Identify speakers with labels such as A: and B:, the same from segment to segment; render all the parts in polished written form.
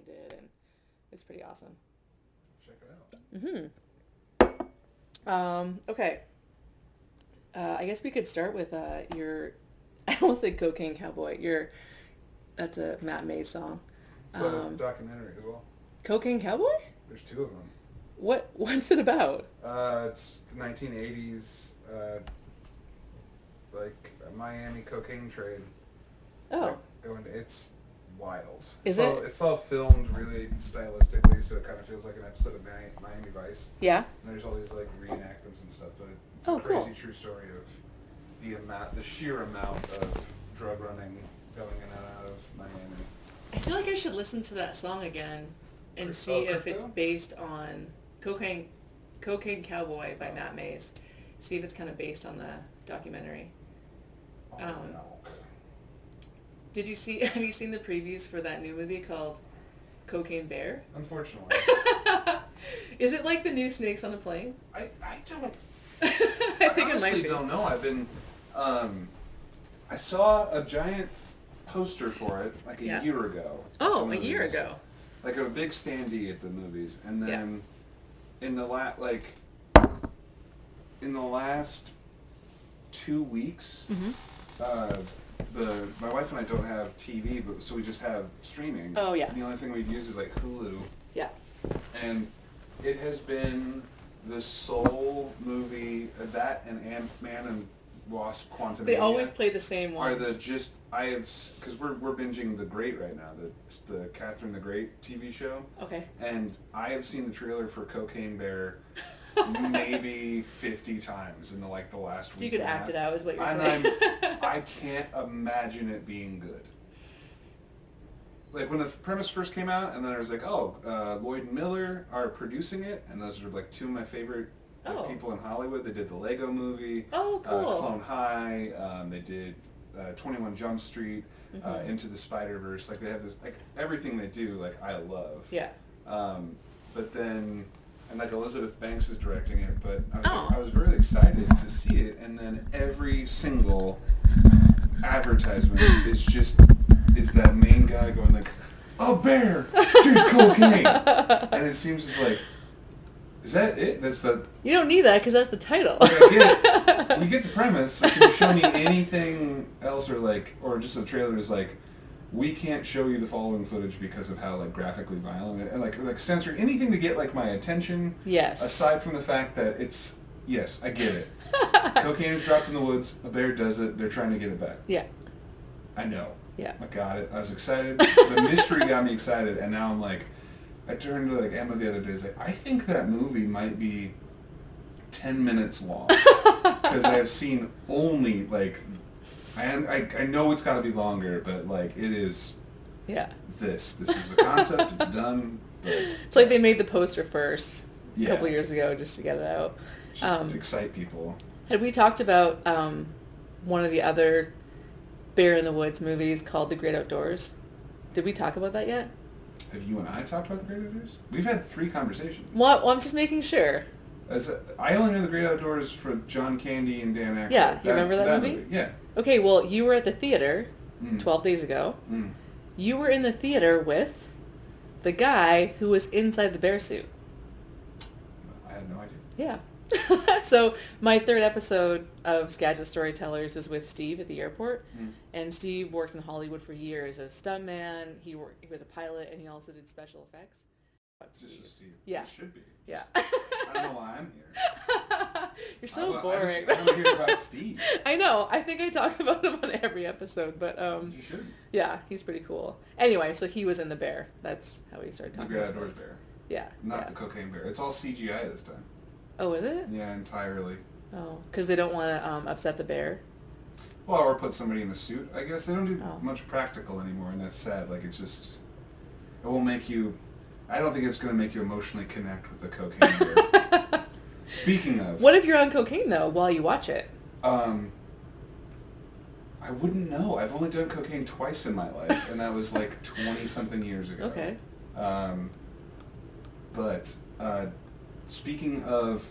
A: did, and it's pretty awesome.
B: Check it out.
A: Okay. I guess we could start with your, I almost said Cocaine Cowboy. That's a Matt Mays song.
B: It's a documentary as well.
A: Cocaine Cowboy?
B: There's two of them.
A: What's it about?
B: It's the 1980s, like a Miami cocaine trade.
A: Oh.
B: It's wild.
A: It's
B: all filmed really stylistically, so it kind of feels like an episode of Miami Vice.
A: Yeah.
B: And there's all these like reenactments and stuff, but it's a crazy true story of the sheer amount of drug running going in and out of Miami.
A: I feel like I should listen to that song again and see if it's based on Cocaine Cowboy by Matt Mays. See if it's kind of based on the documentary.
B: No.
A: Have you seen the previews for that new movie called Cocaine Bear?
B: Unfortunately.
A: Is it like the new Snakes on a Plane?
B: I don't.
A: I think it might be.
B: I don't know. I've been. I saw a giant poster for it like a year ago.
A: Oh, a year ago.
B: Like a big standee at the movies, and then in the last 2 weeks, my wife and I don't have TV, so we just have streaming.
A: Oh yeah.
B: And the only thing we've used is like Hulu.
A: Yeah.
B: And it has been the sole movie that and Ant-Man and Wasp: Quantumania.
A: They always play the same ones.
B: Because we're binging The Great right now, the Catherine the Great TV show.
A: Okay.
B: And I have seen the trailer for Cocaine Bear maybe 50 times in the last week.
A: So you could act it out, is what you're
B: saying.
A: saying.
B: I can't imagine it being good. Like when the premise first came out, and then there was like, Lloyd and Miller are producing it, and those are like two of my favorite people in Hollywood. They did the Lego Movie,
A: cool.
B: Clone High. They did 21 Jump Street, Into the Spider-Verse. Like they have this, like everything they do, like I love.
A: Yeah.
B: But then, and like Elizabeth Banks is directing it, but I was really excited to see it, and then every single advertisement is that main guy going like, a bear did cocaine, and it seems just like, is that it? That's the.
A: You don't need that because that's the title.
B: Like, we get the premise. Like, can you show me anything else, or just a trailer is like, we can't show you the following footage because of how like graphically violent and like censor anything to get like my attention.
A: Yes.
B: Aside from the fact that it's I get it. Cocaine is dropped in the woods. A bear does it. They're trying to get it back.
A: Yeah.
B: I know.
A: Yeah.
B: I got it. I was excited. The mystery got me excited, and now I'm like, I turned to like Emma the other day. It's like, I think that movie might be 10 minutes long because I have seen only like, I know it's got to be longer, but like it is.
A: Yeah.
B: This is the concept. It's done. But,
A: it's like they made the poster first a couple years ago just to get it out.
B: Just to excite people.
A: Had we talked about one of the other Bear in the Woods movies called The Great Outdoors? Did we talk about that yet?
B: Have you and I talked about The Great Outdoors? We've had 3 conversations.
A: Well, I'm just making sure.
B: I only know The Great Outdoors for John Candy and Dan Aykroyd.
A: Yeah, you remember that movie?
B: Yeah.
A: Okay, well, you were at the theater 12 days ago. You were in the theater with the guy who was inside the bear suit.
B: I had no idea.
A: Yeah. So my 3rd episode of Skagit Storytellers is with Steve at the airport, and Steve worked in Hollywood for years as a stuntman. He was a pilot, and he also did special effects.
B: Just with Steve.
A: Yeah.
B: It should be.
A: Yeah.
B: I don't know why I'm here.
A: You're so boring.
B: I don't hear about Steve.
A: I know. I think I talk about him on every episode, but
B: you should.
A: Yeah, he's pretty cool. Anyway, so he was in the bear. That's how we started talking.
B: The Great Outdoors Bear.
A: Yeah.
B: Not the Cocaine Bear. It's all CGI this time.
A: Oh, is it?
B: Yeah, entirely.
A: Oh, because they don't want to upset the bear.
B: Well, or put somebody in a suit. I guess they don't do much practical anymore, and that's sad. Like, it won't make you. I don't think it's going to make you emotionally connect with the cocaine bear. Speaking of...
A: What if you're on cocaine, though, while you watch it?
B: I wouldn't know. I've only done cocaine twice in my life, and that was like 20-something years ago.
A: Okay.
B: But speaking of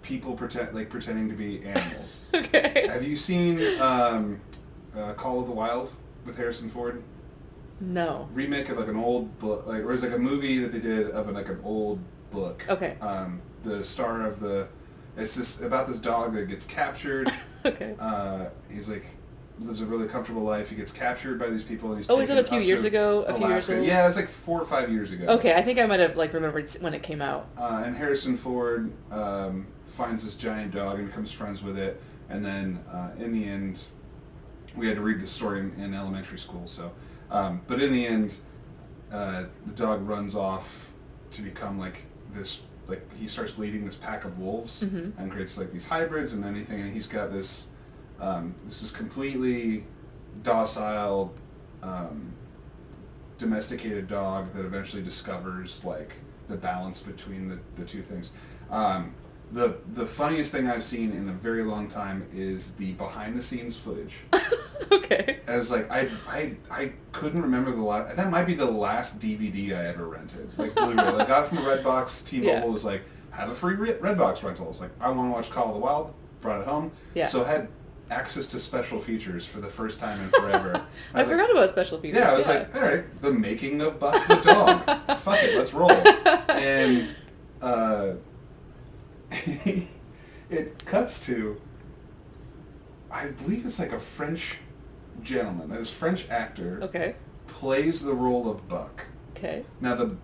B: people pretending to be animals.
A: Okay.
B: Have you seen Call of the Wild with Harrison Ford?
A: No.
B: remake of like an old book, like, or it was like a movie that they did of like an old book.
A: Okay.
B: The star of it's just about this dog that gets captured.
A: Okay.
B: He's like lives a really comfortable life. He gets captured by these people, and he's
A: is it a few years ago? A few years ago?
B: Yeah, it's like 4 or 5 years ago.
A: Okay, I think I might have like remembered when it came out.
B: And Harrison Ford finds this giant dog and becomes friends with it, and then in the end, we had to read the story in elementary school. So, but in the end, the dog runs off to become like this. Like he starts leading this pack of wolves and creates like these hybrids and anything, and he's got this just completely docile, domesticated dog that eventually discovers like the balance between the two things. The funniest thing I've seen in a very long time is the behind the scenes footage.
A: Okay.
B: I was like, I couldn't remember the last. That might be the last DVD I ever rented, like Blu-ray. Like, I got it from Redbox. T-Mobile was like, have a free Redbox rental. I was like, I want to watch Call of the Wild. Brought it home.
A: Yeah.
B: So I had access to special features for the first time in forever.
A: I forgot about special features.
B: Yeah, I was like, all right, the making of Buck the dog. Fuck it, let's roll. And it cuts to, I believe it's like a French gentleman. This French actor plays the role of Buck.
A: Okay.
B: Now the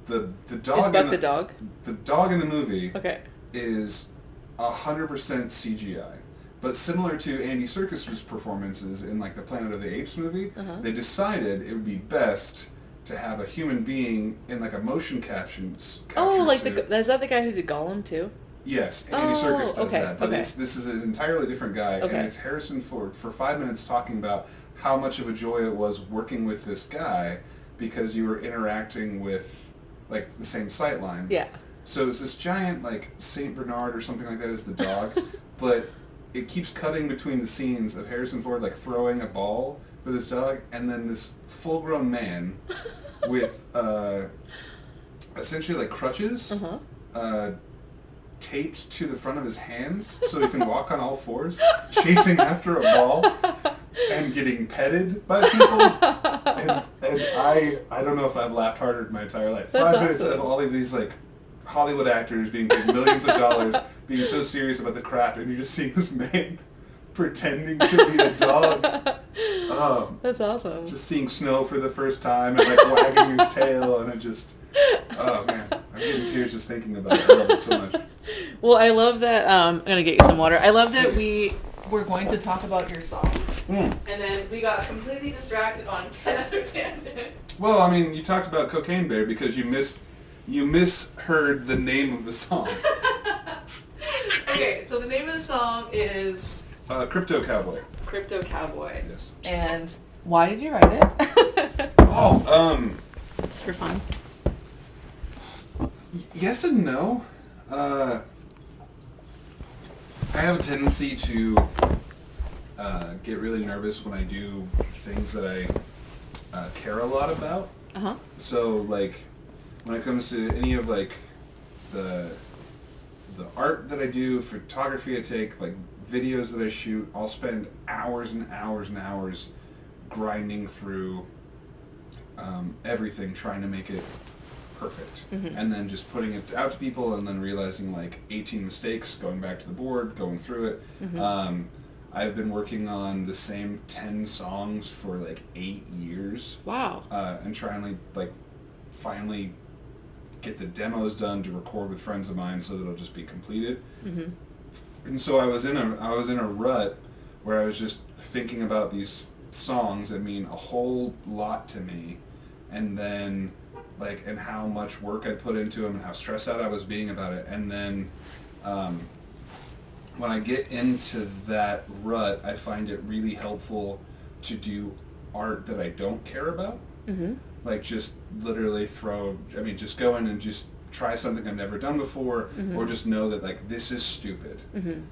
B: dog.
A: Is Buck the dog?
B: The dog in the movie.
A: Okay.
B: Is 100% CGI. But similar to Andy Serkis's performances in like the Planet of the Apes movie, they decided it would be best to have a human being in like a motion capture
A: like
B: suit.
A: is that the guy who did Gollum too?
B: Yes, Andy Serkis does that. But this is an entirely different guy, and it's Harrison Ford for 5 minutes talking about how much of a joy it was working with this guy because you were interacting with like the same sightline.
A: Yeah.
B: So it's this giant like Saint Bernard or something like that is the dog, but it keeps cutting between the scenes of Harrison Ford like throwing a ball for this dog, and then this full-grown man with essentially like crutches. Taped to the front of his hands so he can walk on all fours, chasing after a ball and getting petted by people. And I don't know if I've laughed harder in my entire life.
A: That's
B: 5 minutes
A: awesome.
B: of all of these like Hollywood actors being paid millions of dollars, being so serious about the craft, and you're just seeing this man pretending to be a dog.
A: That's awesome.
B: Just seeing snow for the first time and like wagging his tail, and it just, oh man, I'm getting tears just thinking about it. I love it so much.
A: Well, I love that. I'm gonna get you some water. I love that we're going to talk about your song, and then we got completely distracted on 10 other tangents.
B: Well, I mean, you talked about Cocaine Bear because you misheard the name of the song.
A: Okay, so the name of the song is
B: Crypto Cowboy.
A: Crypto Cowboy.
B: Yes.
A: And why did you write it? Just for fun.
B: Yes and no. I have a tendency to get really nervous when I do things that I care a lot about. So, like, when it comes to any of, like, the art that I do, photography I take, like, videos that I shoot, I'll spend hours and hours and hours grinding through everything, trying to make it perfect, and then just putting it out to people, and then realizing like 18 mistakes, going back to the board, going through it. I've been working on the same 10 songs for like 8 years.
A: Wow.
B: And trying to like finally get the demos done to record with friends of mine so that it'll just be completed. And so I was in a rut where I was just thinking about these songs that mean a whole lot to me, and then like, and how much work I put into them and how stressed out I was being about it. And then when I get into that rut, I find it really helpful to do art that I don't care about. Like just literally just go in and just try something I've never done before, or just know that like this is stupid.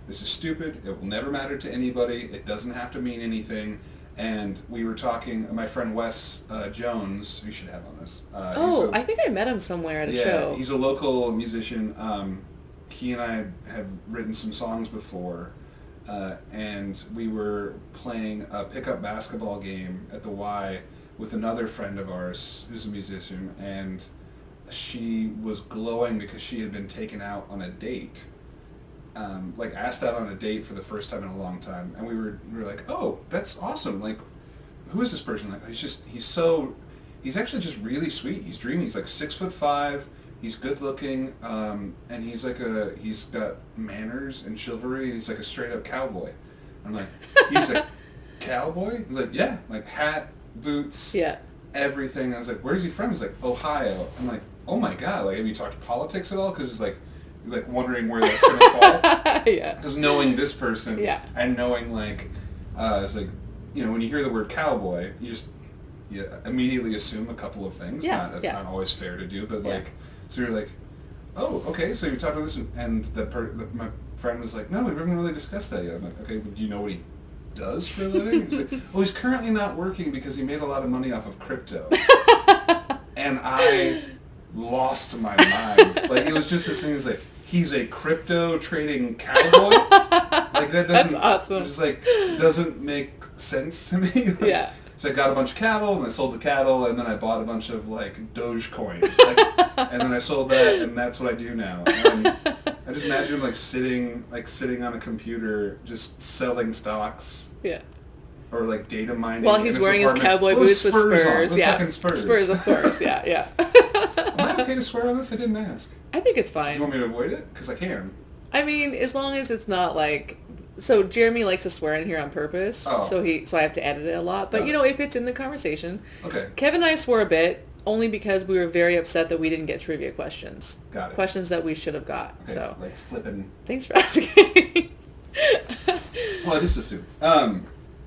B: This is stupid. It will never matter to anybody. It doesn't have to mean anything. And we were talking, my friend Wes Jones, you should have on this.
A: I think I met him somewhere at a show.
B: Yeah, he's a local musician. He and I have written some songs before, and we were playing a pickup basketball game at the Y, with another friend of ours who's a musician, and she was glowing because she had been taken out on a date. Like asked out on a date for the first time in a long time, and we were like, oh, that's awesome. Like, who is this person? Like, he's actually just really sweet. He's dreamy. He's like 6'5". He's good looking, and he's got manners and chivalry. He's like a straight up cowboy. I'm like, he's a cowboy? He's like, yeah, like hat, boots, everything. I was like, where's he from? He's like, Ohio. I'm like, oh my god, like, have you talked politics at all? Because it's like, you're like wondering where that's going to fall. Yeah. Because knowing this person and knowing like, it's like, you know, when you hear the word cowboy, you immediately assume a couple of things. That's not always fair to do, but like, so you're like, oh, okay, so you talked about this, and my friend was like, no, we haven't really discussed that yet. I'm like, okay, but do you know what he does for a living? He's like, well, he's currently not working because he made a lot of money off of crypto. And I lost my mind. Like, it was just this thing, it's like, he's a crypto trading cowboy? Like, that doesn't, that's awesome. Just like, doesn't make sense to me. Like, yeah. So I got a bunch of cattle, and I sold the cattle, and then I bought a bunch of, like, Dogecoin. Like, and then I sold that, and that's what I do now. And I just imagine him, like, sitting on a computer, just selling stocks. Yeah. Or, like, data mining.
A: While he's wearing his cowboy boots with spurs.
B: Yeah. Fucking spurs.
A: Spurs, of course. Yeah.
B: Am I okay to swear on this? I didn't ask.
A: I think it's fine.
B: Do you want me to avoid it? Because I can.
A: I mean, as long as it's not, like... So Jeremy likes to swear in here on purpose, so I have to edit it a lot. But, you know, if it's in the conversation... Okay. Kevin and I swore a bit, only because we were very upset that we didn't get trivia questions. Got it. Questions that we should have got. Okay, so,
B: like flipping...
A: Thanks for asking.
B: Well, I just assumed.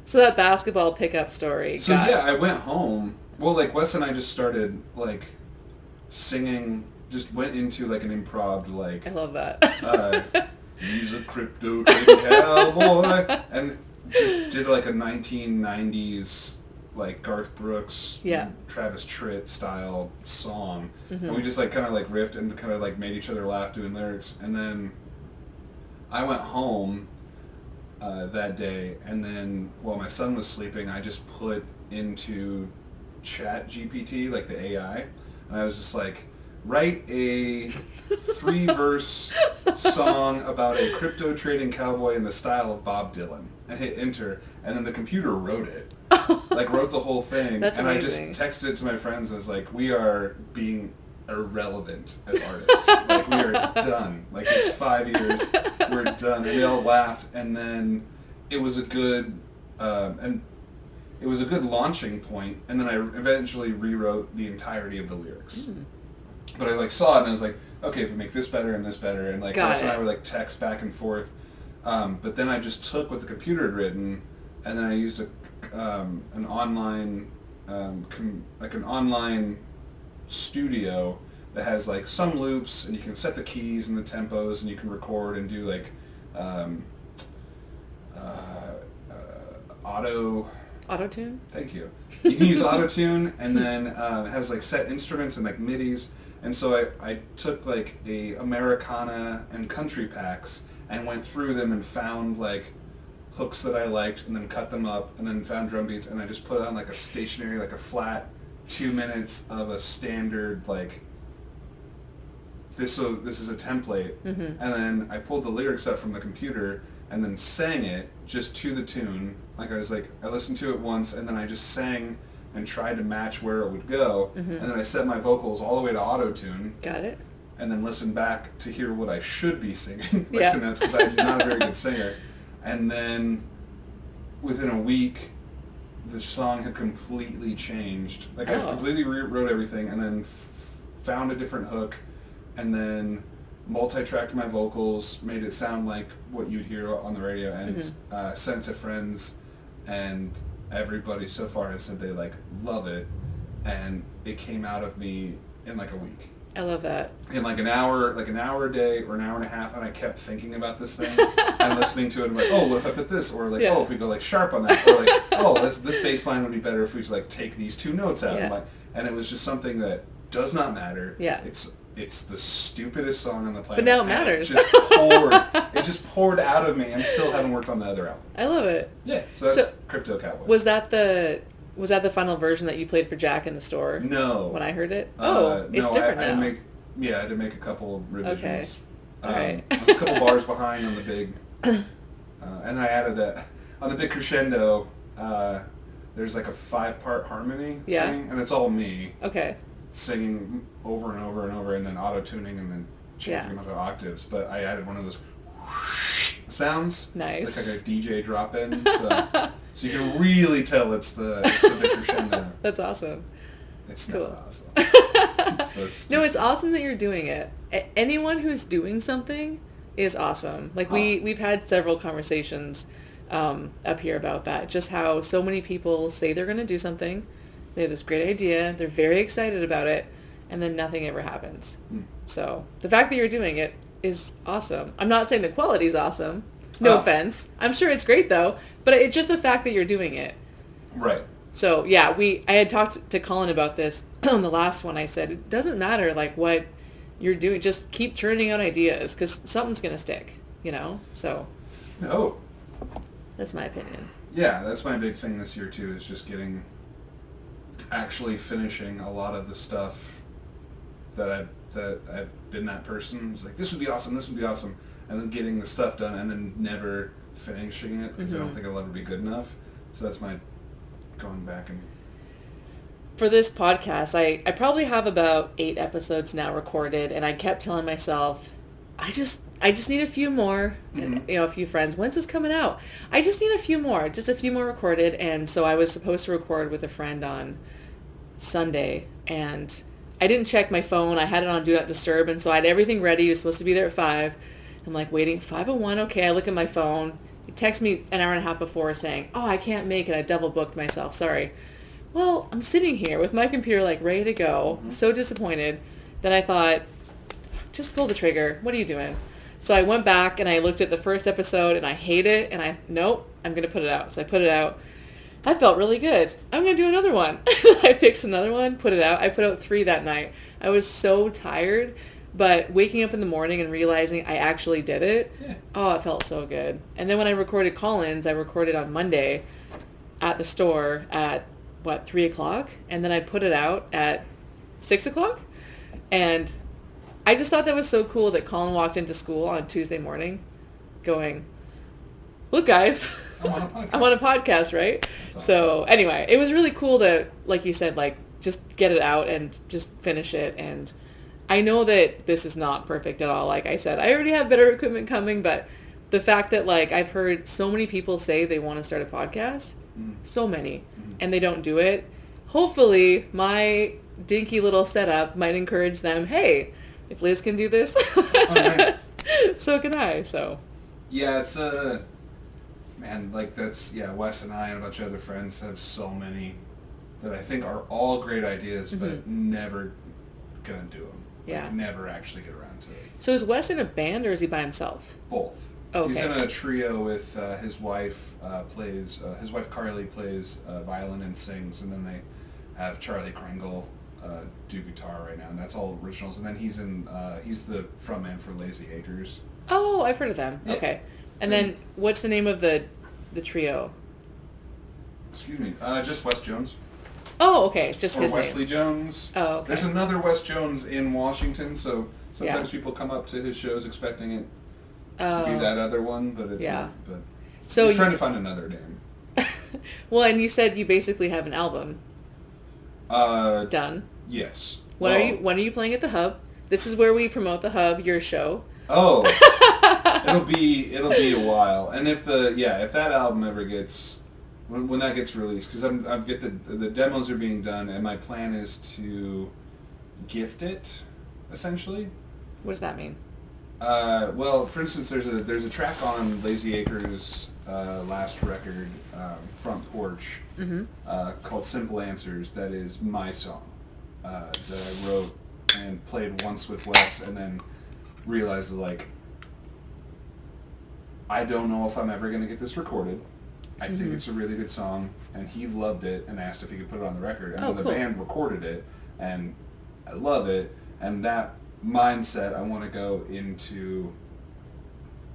A: So that basketball pickup story.
B: So, I went home. Well, like, Wes and I just started, like, singing... Just went into, like, an improv, like...
A: I love that.
B: He's a crypto trading cowboy, and just did like a 1990s like Garth Brooks, Travis Tritt style song, and we just like kind of like riffed and kind of like made each other laugh doing lyrics. And then I went home that day, and then while my son was sleeping, I just put into Chat GPT, like the AI, and I was just like, write a 3-verse song about a crypto trading cowboy in the style of Bob Dylan, and hit enter, and then the computer wrote it. Like, wrote the whole thing.
A: That's
B: and
A: amazing.
B: I just texted it to my friends and was like, we are being irrelevant as artists. Like, we are done. Like, it's 5 years, we're done. And they all laughed, and then it was a good launching point, and then I eventually rewrote the entirety of the lyrics. But I like saw it and I was like, okay, if we make this better and like Wes and I were like text back and forth. But then I just took what the computer had written, and then I used an online studio that has like some loops, and you can set the keys and the tempos, and you can record and do like
A: auto-tune.
B: Thank you. You can use auto-tune, and then it has like set instruments and like MIDIs. And so I took like a Americana and country packs and went through them and found like hooks that I liked, and then cut them up, and then found drum beats, and I just put on like a stationary, like a flat 2 minutes of a standard like this is a template, and then I pulled the lyrics up from the computer and then sang it just to the tune. Like I listened to it once, and then I just sang and tried to match where it would go, and then I set my vocals all the way to auto-tune.
A: Got it.
B: And then listened back to hear what I should be singing, like the notes, because I'm not a very good singer. And then within a week, the song had completely changed. Like I completely rewrote everything, and then found a different hook, and then multi-tracked my vocals, made it sound like what you'd hear on the radio, and sent it to friends, and everybody so far has said they like love it, and it came out of me in like a week.
A: I love that.
B: In like an hour a day or an hour and a half, and I kept thinking about this thing and listening to it, and like, oh, what if I put this, or like, oh, if we go like sharp on that, or like, oh, this bass line would be better if we like take these 2 notes out, and it was just something that does not matter. Yeah. It's the stupidest song on the planet.
A: But now it matters.
B: It just poured out of me, and still haven't worked on the other album.
A: I love it.
B: Yeah, so that's Crypto Cowboy.
A: Was that the Was that the final version that you played for Jack in the store?
B: No.
A: When I heard it?
B: It's
A: different now.
B: I had to make a couple revisions.
A: Okay. All right.
B: I was a couple bars behind on the big, and I added on the big crescendo, there's like a 5-part harmony singing, and it's all me.
A: Okay.
B: Singing over and over and over, and then auto-tuning, and then changing them to octaves. But I added one of those sounds.
A: Nice.
B: It's like a DJ drop-in, so you can really tell it's the big crescendo.
A: That's awesome.
B: It's
A: cool.
B: not awesome. It's so
A: no, it's awesome that you're doing it. Anyone who's doing something is awesome. Like we've had several conversations up here about that. Just how so many people say they're going to do something, they have this great idea, they're very excited about it, and then nothing ever happens. So the fact that you're doing it is awesome. I'm not saying the quality is awesome. No offense. I'm sure it's great though, but it's just the fact that you're doing it.
B: Right.
A: So yeah, I had talked to Colin about this on the last one. I said, it doesn't matter like what you're doing, just keep churning out ideas because something's going to stick, so.
B: No.
A: That's my opinion.
B: Yeah, that's my big thing this year too, is just actually finishing a lot of the stuff that I've been that person. It's like, this would be awesome, and then getting the stuff done and then never finishing it because I don't think it'll ever be good enough. So that's my going back and...
A: For this podcast, I probably have about 8 episodes now recorded, and I kept telling myself, I just need a few more, and, a few friends. When's this coming out? I just need a few more recorded, and so I was supposed to record with a friend on Sunday, and I didn't check my phone. I had it on Do Not Disturb, and so I had everything ready. It was supposed to be there at 5. I'm like waiting, 5:01, okay, I look at my phone. He texts me an hour and a half before saying, I can't make it. I double booked myself. Sorry. Well, I'm sitting here with my computer like ready to go. So disappointed. Then I thought, just pull the trigger. What are you doing? So I went back and I looked at the first episode and I hate it. And I'm going to put it out. So I put it out. I felt really good. I'm going to do another one. I picked another one, put it out. I put out 3 that night. I was so tired. But waking up in the morning and realizing I actually did it, it felt so good. And then when I recorded Collins, I recorded on Monday at the store at, 3 o'clock? And then I put it out at 6 o'clock. And I just thought that was so cool that Colin walked into school on Tuesday morning going, look, guys, I'm on a podcast, right? Awesome. So anyway, it was really cool to, like you said, just get it out and just finish it. And I know that this is not perfect at all. Like I said, I already have better equipment coming, but the fact that I've heard so many people say they want to start a podcast, so many, and they don't do it. Hopefully my dinky little setup might encourage them, hey, if Liz can do this, nice. So can I. So
B: yeah, it's man, Wes and I and a bunch of other friends have so many that I think are all great ideas, but never gonna do them.
A: Yeah.
B: Never actually get around to it.
A: So is Wes in a band or is he by himself?
B: Both.
A: Okay.
B: He's in a trio with his wife. His wife Carly plays violin and sings, and then they have Charlie Kringle do guitar right now, and that's all originals. And then he's the frontman for Lazy Acres.
A: Oh, I've heard of them. Yeah. Okay. And then what's the name of the trio?
B: Excuse me. Just Wes Jones.
A: Oh, okay. Just his
B: Wesley
A: name.
B: Jones.
A: Oh, okay.
B: There's another Wes Jones in Washington, so sometimes people come up to his shows expecting it to be that other one, but it's not. But so he's trying to find another name.
A: Well, and you said you basically have an album done.
B: Yes.
A: When are you playing at the Hub? This is where we promote the Hub, your show.
B: Oh, it'll be a while, and if that album ever gets. When that gets released, because the demos are being done, and my plan is to gift it, essentially.
A: What does that mean?
B: Well, for instance, there's a track on Lazy Acres' last record, Front Porch, called Simple Answers. That is my song that I wrote and played once with Wes, and then realized I don't know if I'm ever going to get this recorded. I think it's a really good song, and he loved it and asked if he could put it on the record. And then the band recorded it, and I love it. And that mindset I want to go into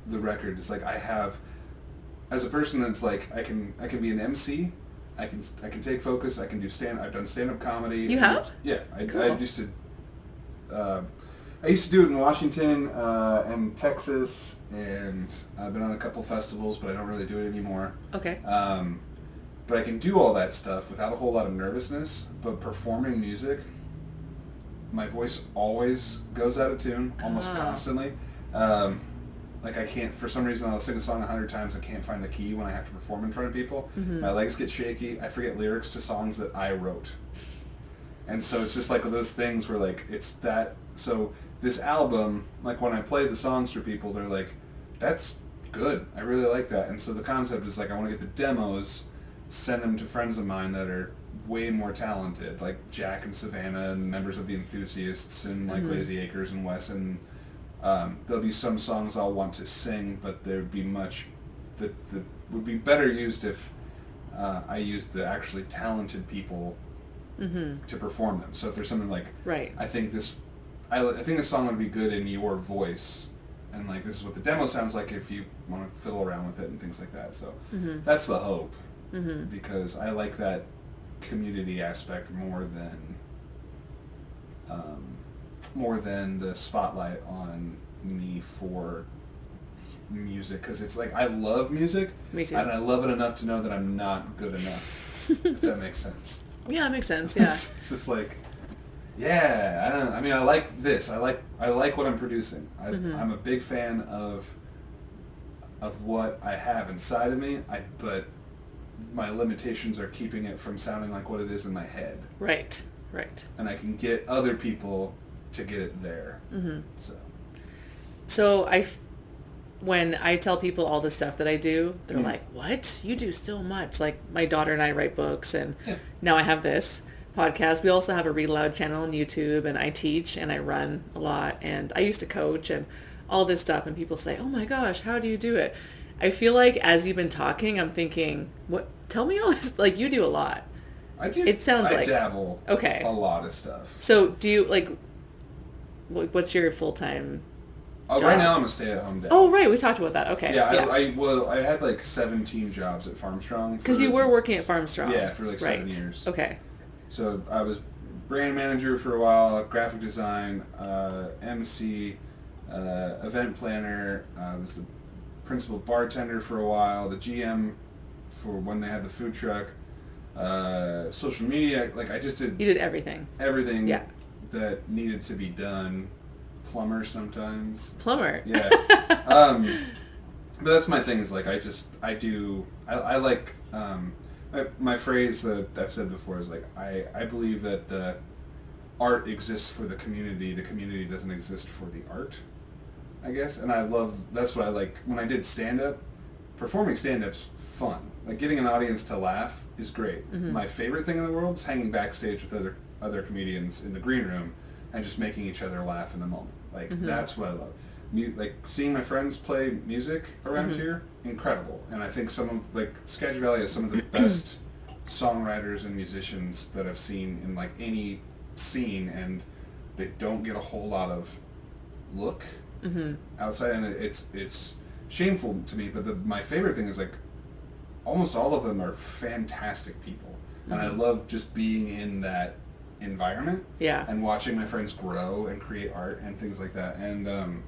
B: the record. It's I have, as a person that's I can be an MC, I can take focus. I can do I've done stand-up comedy.
A: You have?
B: Yeah,
A: Cool.
B: I used to. I used to do it in Washington and Texas, and I've been on a couple festivals, but I don't really do it anymore.
A: Okay.
B: But I can do all that stuff without a whole lot of nervousness. But performing music, my voice always goes out of tune, almost constantly. Like I can't, for some reason, I'll sing a song 100 times and can't find the key when I have to perform in front of people.
A: Mm-hmm.
B: My legs get shaky. I forget lyrics to songs that I wrote. And so it's just like those things where like, it's that, so this album, like when I play the songs for people, they're like, that's good. I really like that. And so the concept is like, I want to get the demos, send them to friends of mine that are way more talented, like Jack and Savannah and members of the Enthusiasts and like Lazy Acres and Wes, and there'll be some songs I'll want to sing, but there'd be much that would be better used if I used the actually talented people to perform them. So if there's something like, I think this song would be good in your voice, and like this is what the demo sounds like if you want to fiddle around with it and things like that. So that's the hope, because I like that community aspect more than the spotlight on me for music, because it's like I love music.
A: Me too.
B: And I love it enough to know that I'm not good enough. If that makes sense.
A: Yeah, it makes sense. Yeah.
B: It's just like, yeah, I mean, I like this. I like what I'm producing. I'm a big fan of what I have inside of me. But my limitations are keeping it from sounding like what it is in my head. Right. And I can get other people to get it there.
A: So when I tell people all the stuff that I do, they're like, what? You do so much. Like my daughter and I write books, and now I have this podcast. We also have a Read Aloud channel on YouTube, and I teach and I run a lot, and I used to coach and all this stuff, and people say, oh my gosh, how do you do it? I feel like as you've been talking, I'm thinking, what? Tell me all this. Like, you do a lot.
B: I do.
A: It sounds like...
B: I dabble a lot of stuff.
A: So do you, like, what's your full-time job?
B: Right now I'm a stay-at-home dad.
A: Oh, right. We talked about that. Okay.
B: Yeah, I had like 17 jobs at Farmstrong.
A: Because you were working at Farmstrong.
B: Yeah, for like 7 years.
A: Okay.
B: So I was brand manager for a while, graphic design, MC, event planner. I was the principal bartender for a while, the GM for when they had the food truck, social media. Like I just did.
A: You did everything.
B: Everything. Yeah. That needed to be done. Plumber sometimes.
A: Plumber.
B: Yeah. But that's my thing. Is like I like. My phrase that I've said before is like, I believe that the art exists for the community doesn't exist for the art, I guess. And that's what I like. When I did stand-up, performing stand-up's fun. Like getting an audience to laugh is great. My favorite thing in the world is hanging backstage with other comedians in the green room and just making each other laugh in the moment. Like that's what I love. Like seeing my friends play music around here, incredible. And I think Skagit Valley has some of the best songwriters and musicians that I've seen in like any scene, and they don't get a whole lot of look outside, and it's shameful to me. But my favorite thing is like almost all of them are fantastic people, and I love just being in that environment and watching my friends grow and create art and things like that. And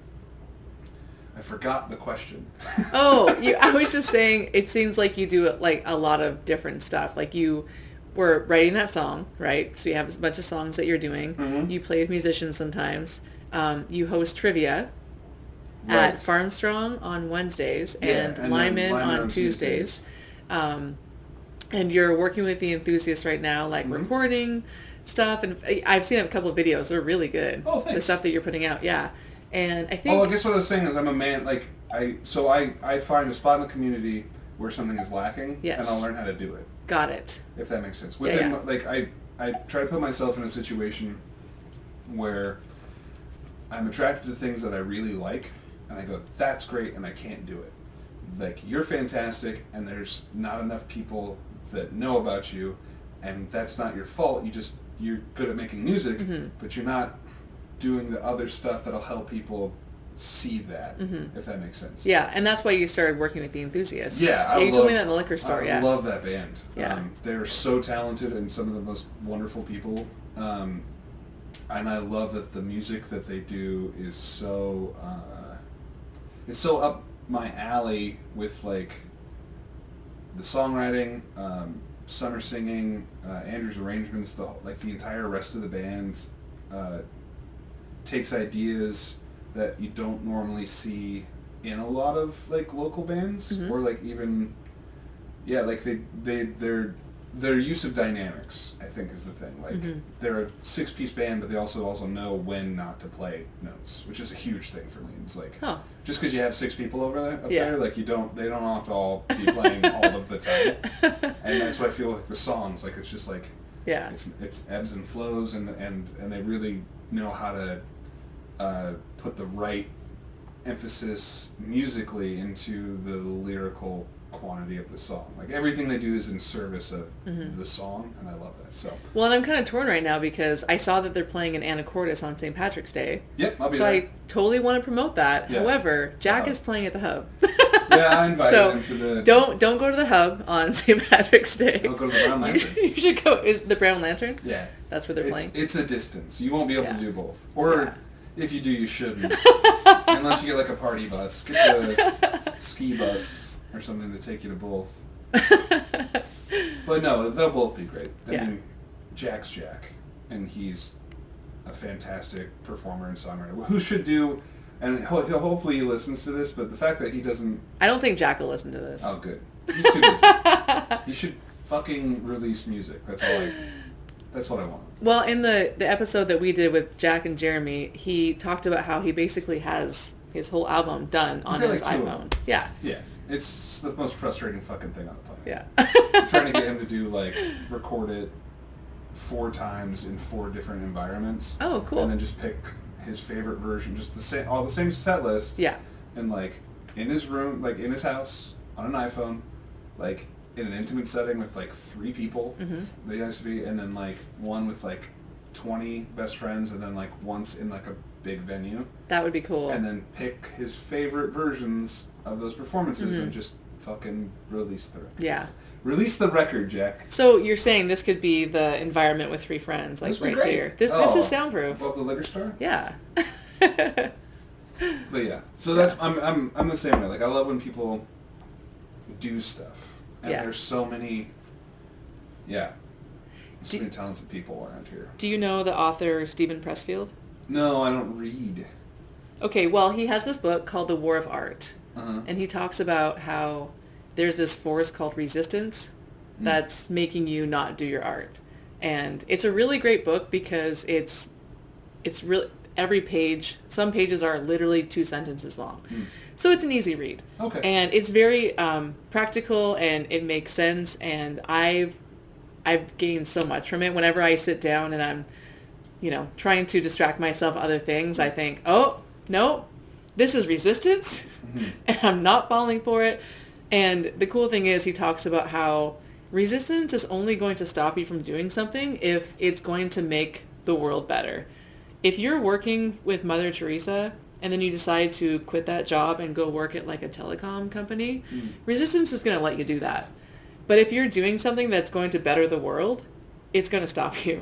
B: I forgot the question.
A: I was just saying, it seems like you do like a lot of different stuff. Like you were writing that song, right? So you have a bunch of songs that you're doing. You play with musicians sometimes. You host trivia at Farmstrong on Wednesdays and Lyman on Tuesdays. And you're working with the Enthusiasts right now, like recording stuff. And I've seen a couple of videos. They're really good.
B: Oh, thanks.
A: The stuff that you're putting out, And I think...
B: I guess what I was saying is I'm a man, like, I find a spot in the community where something is lacking, and I'll learn how to do it.
A: Got it.
B: If that makes sense. Like, I try to put myself in a situation where I'm attracted to things that I really like, and I go, that's great, and I can't do it. Like, you're fantastic, and there's not enough people that know about you, and that's not your fault. You're good at making music, but you're not doing the other stuff that'll help people see that, if that makes sense.
A: Yeah, and that's why you started working with the Enthusiasts.
B: Yeah,
A: you told me that in the liquor store.
B: I love that band.
A: Yeah.
B: They're so talented and some of the most wonderful people. And I love that the music that they do is so it's so up my alley with like the songwriting, Summer singing, Andrew's arrangements, the entire rest of the band takes ideas that you don't normally see in a lot of like local bands, or like even like their use of dynamics, I think, is the thing. Like they're a 6-piece band, but they also know when not to play notes, which is a huge thing for me. It's like just because you have 6 people over there, there, like they don't have to all be playing all of the time, and that's why I feel like the songs, like it's just like it's ebbs and flows, and they really know how to put the right emphasis musically into the lyrical quantity of the song. Like everything they do is in service of the song, and I love that. So
A: well, and I'm kind of torn right now because I saw that they're playing in Anacortes on St. Patrick's Day.
B: Yep, I'll be
A: so
B: there.
A: I totally want to promote that.
B: Yeah.
A: However, Jack is playing at the Hub.
B: Yeah, I invited him to the...
A: Don't go to the Hub on St. Patrick's Day.
B: I'll go to the Brown Lantern.
A: You should go. Is the Brown Lantern?
B: Yeah.
A: That's where they're playing?
B: It's a distance. You won't be able to do both. Or if you do, you shouldn't. Unless you get like a party bus. Get the ski bus or something to take you to both. But no, they'll both be great. I mean, Jack's Jack, and he's a fantastic performer and songwriter. Who should do... And hopefully he listens to this, but the fact that he doesn't...
A: I don't think Jack will listen to this.
B: Oh, good. He's too busy. He should fucking release music. That's what I want.
A: Well, in the episode that we did with Jack and Jeremy, he talked about how he basically has his whole album done on his iPhone. Yeah.
B: Yeah. It's the most frustrating fucking thing on the planet.
A: Yeah.
B: I'm trying to get him to do, record it 4 times in 4 different environments.
A: Oh, cool.
B: And then just pick his favorite version, just all the same set list.
A: Yeah.
B: And in his room, in his house, on an iPhone, in an intimate setting with 3 people that he has to be, and then one with 20 best friends, and then once in a big venue.
A: That would be cool.
B: And then pick his favorite versions of those performances and just fucking release the record.
A: Yeah.
B: Release the record, Jack.
A: So you're saying this could be the environment with 3 friends, right here. This is soundproof.
B: Above the liquor store?
A: Yeah.
B: But yeah. So that's I'm the same way. I love when people do stuff. And there's so many so many talented people around here.
A: Do you know the author Steven Pressfield?
B: No, I don't read.
A: Okay, well, he has this book called The War of Art. And he talks about how there's this force called resistance that's making you not do your art. And it's a really great book because it's really, every page, some pages are literally 2 sentences long. So it's an easy read.
B: Okay.
A: And it's very practical, and it makes sense, and I've gained so much from it. Whenever I sit down and I'm, trying to distract myself other things, I think, oh, no, this is resistance, and I'm not falling for it. And the cool thing is he talks about how resistance is only going to stop you from doing something if it's going to make the world better. If you're working with Mother Teresa and then you decide to quit that job and go work at a telecom company, resistance is going to let you do that. But if you're doing something that's going to better the world, it's going to stop you.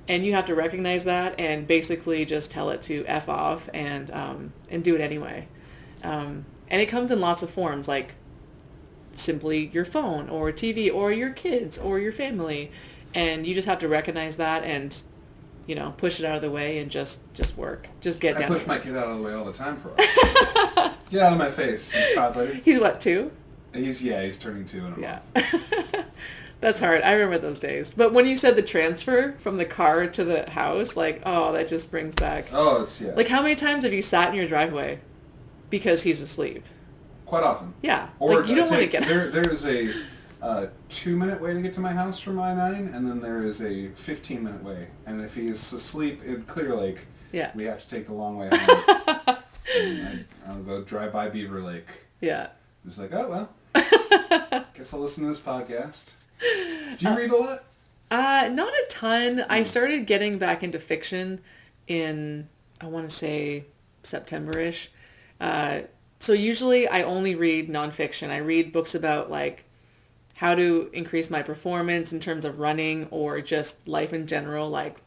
A: And you have to recognize that and basically just tell it to F off and do it anyway. And it comes in lots of forms, like simply your phone or TV or your kids or your family. And you just have to recognize that and, push it out of the way and just work. Just get down.
B: I push my kid out of the way all the time for us. Get out of my face, you toddler.
A: He's what, 2?
B: He's turning 2 in a month.
A: That's hard. I remember those days. But when you said the transfer from the car to the house, that just brings back.
B: Oh, it's,
A: how many times have you sat in your driveway because he's asleep?
B: Quite often.
A: Yeah.
B: Or
A: you don't want to get...
B: There's a 2-minute way to get to my house from I-9, and then there is a 15-minute way. And if he is asleep in Clear Lake, we have to take the long way home. And I'll go drive by Beaver Lake.
A: Yeah.
B: It's oh, well. Guess I'll listen to this podcast. Do you read a lot?
A: Not a ton. I started getting back into fiction in, I want to say, September-ish. So usually I only read nonfiction. I read books about like how to increase my performance in terms of running or just life in general, like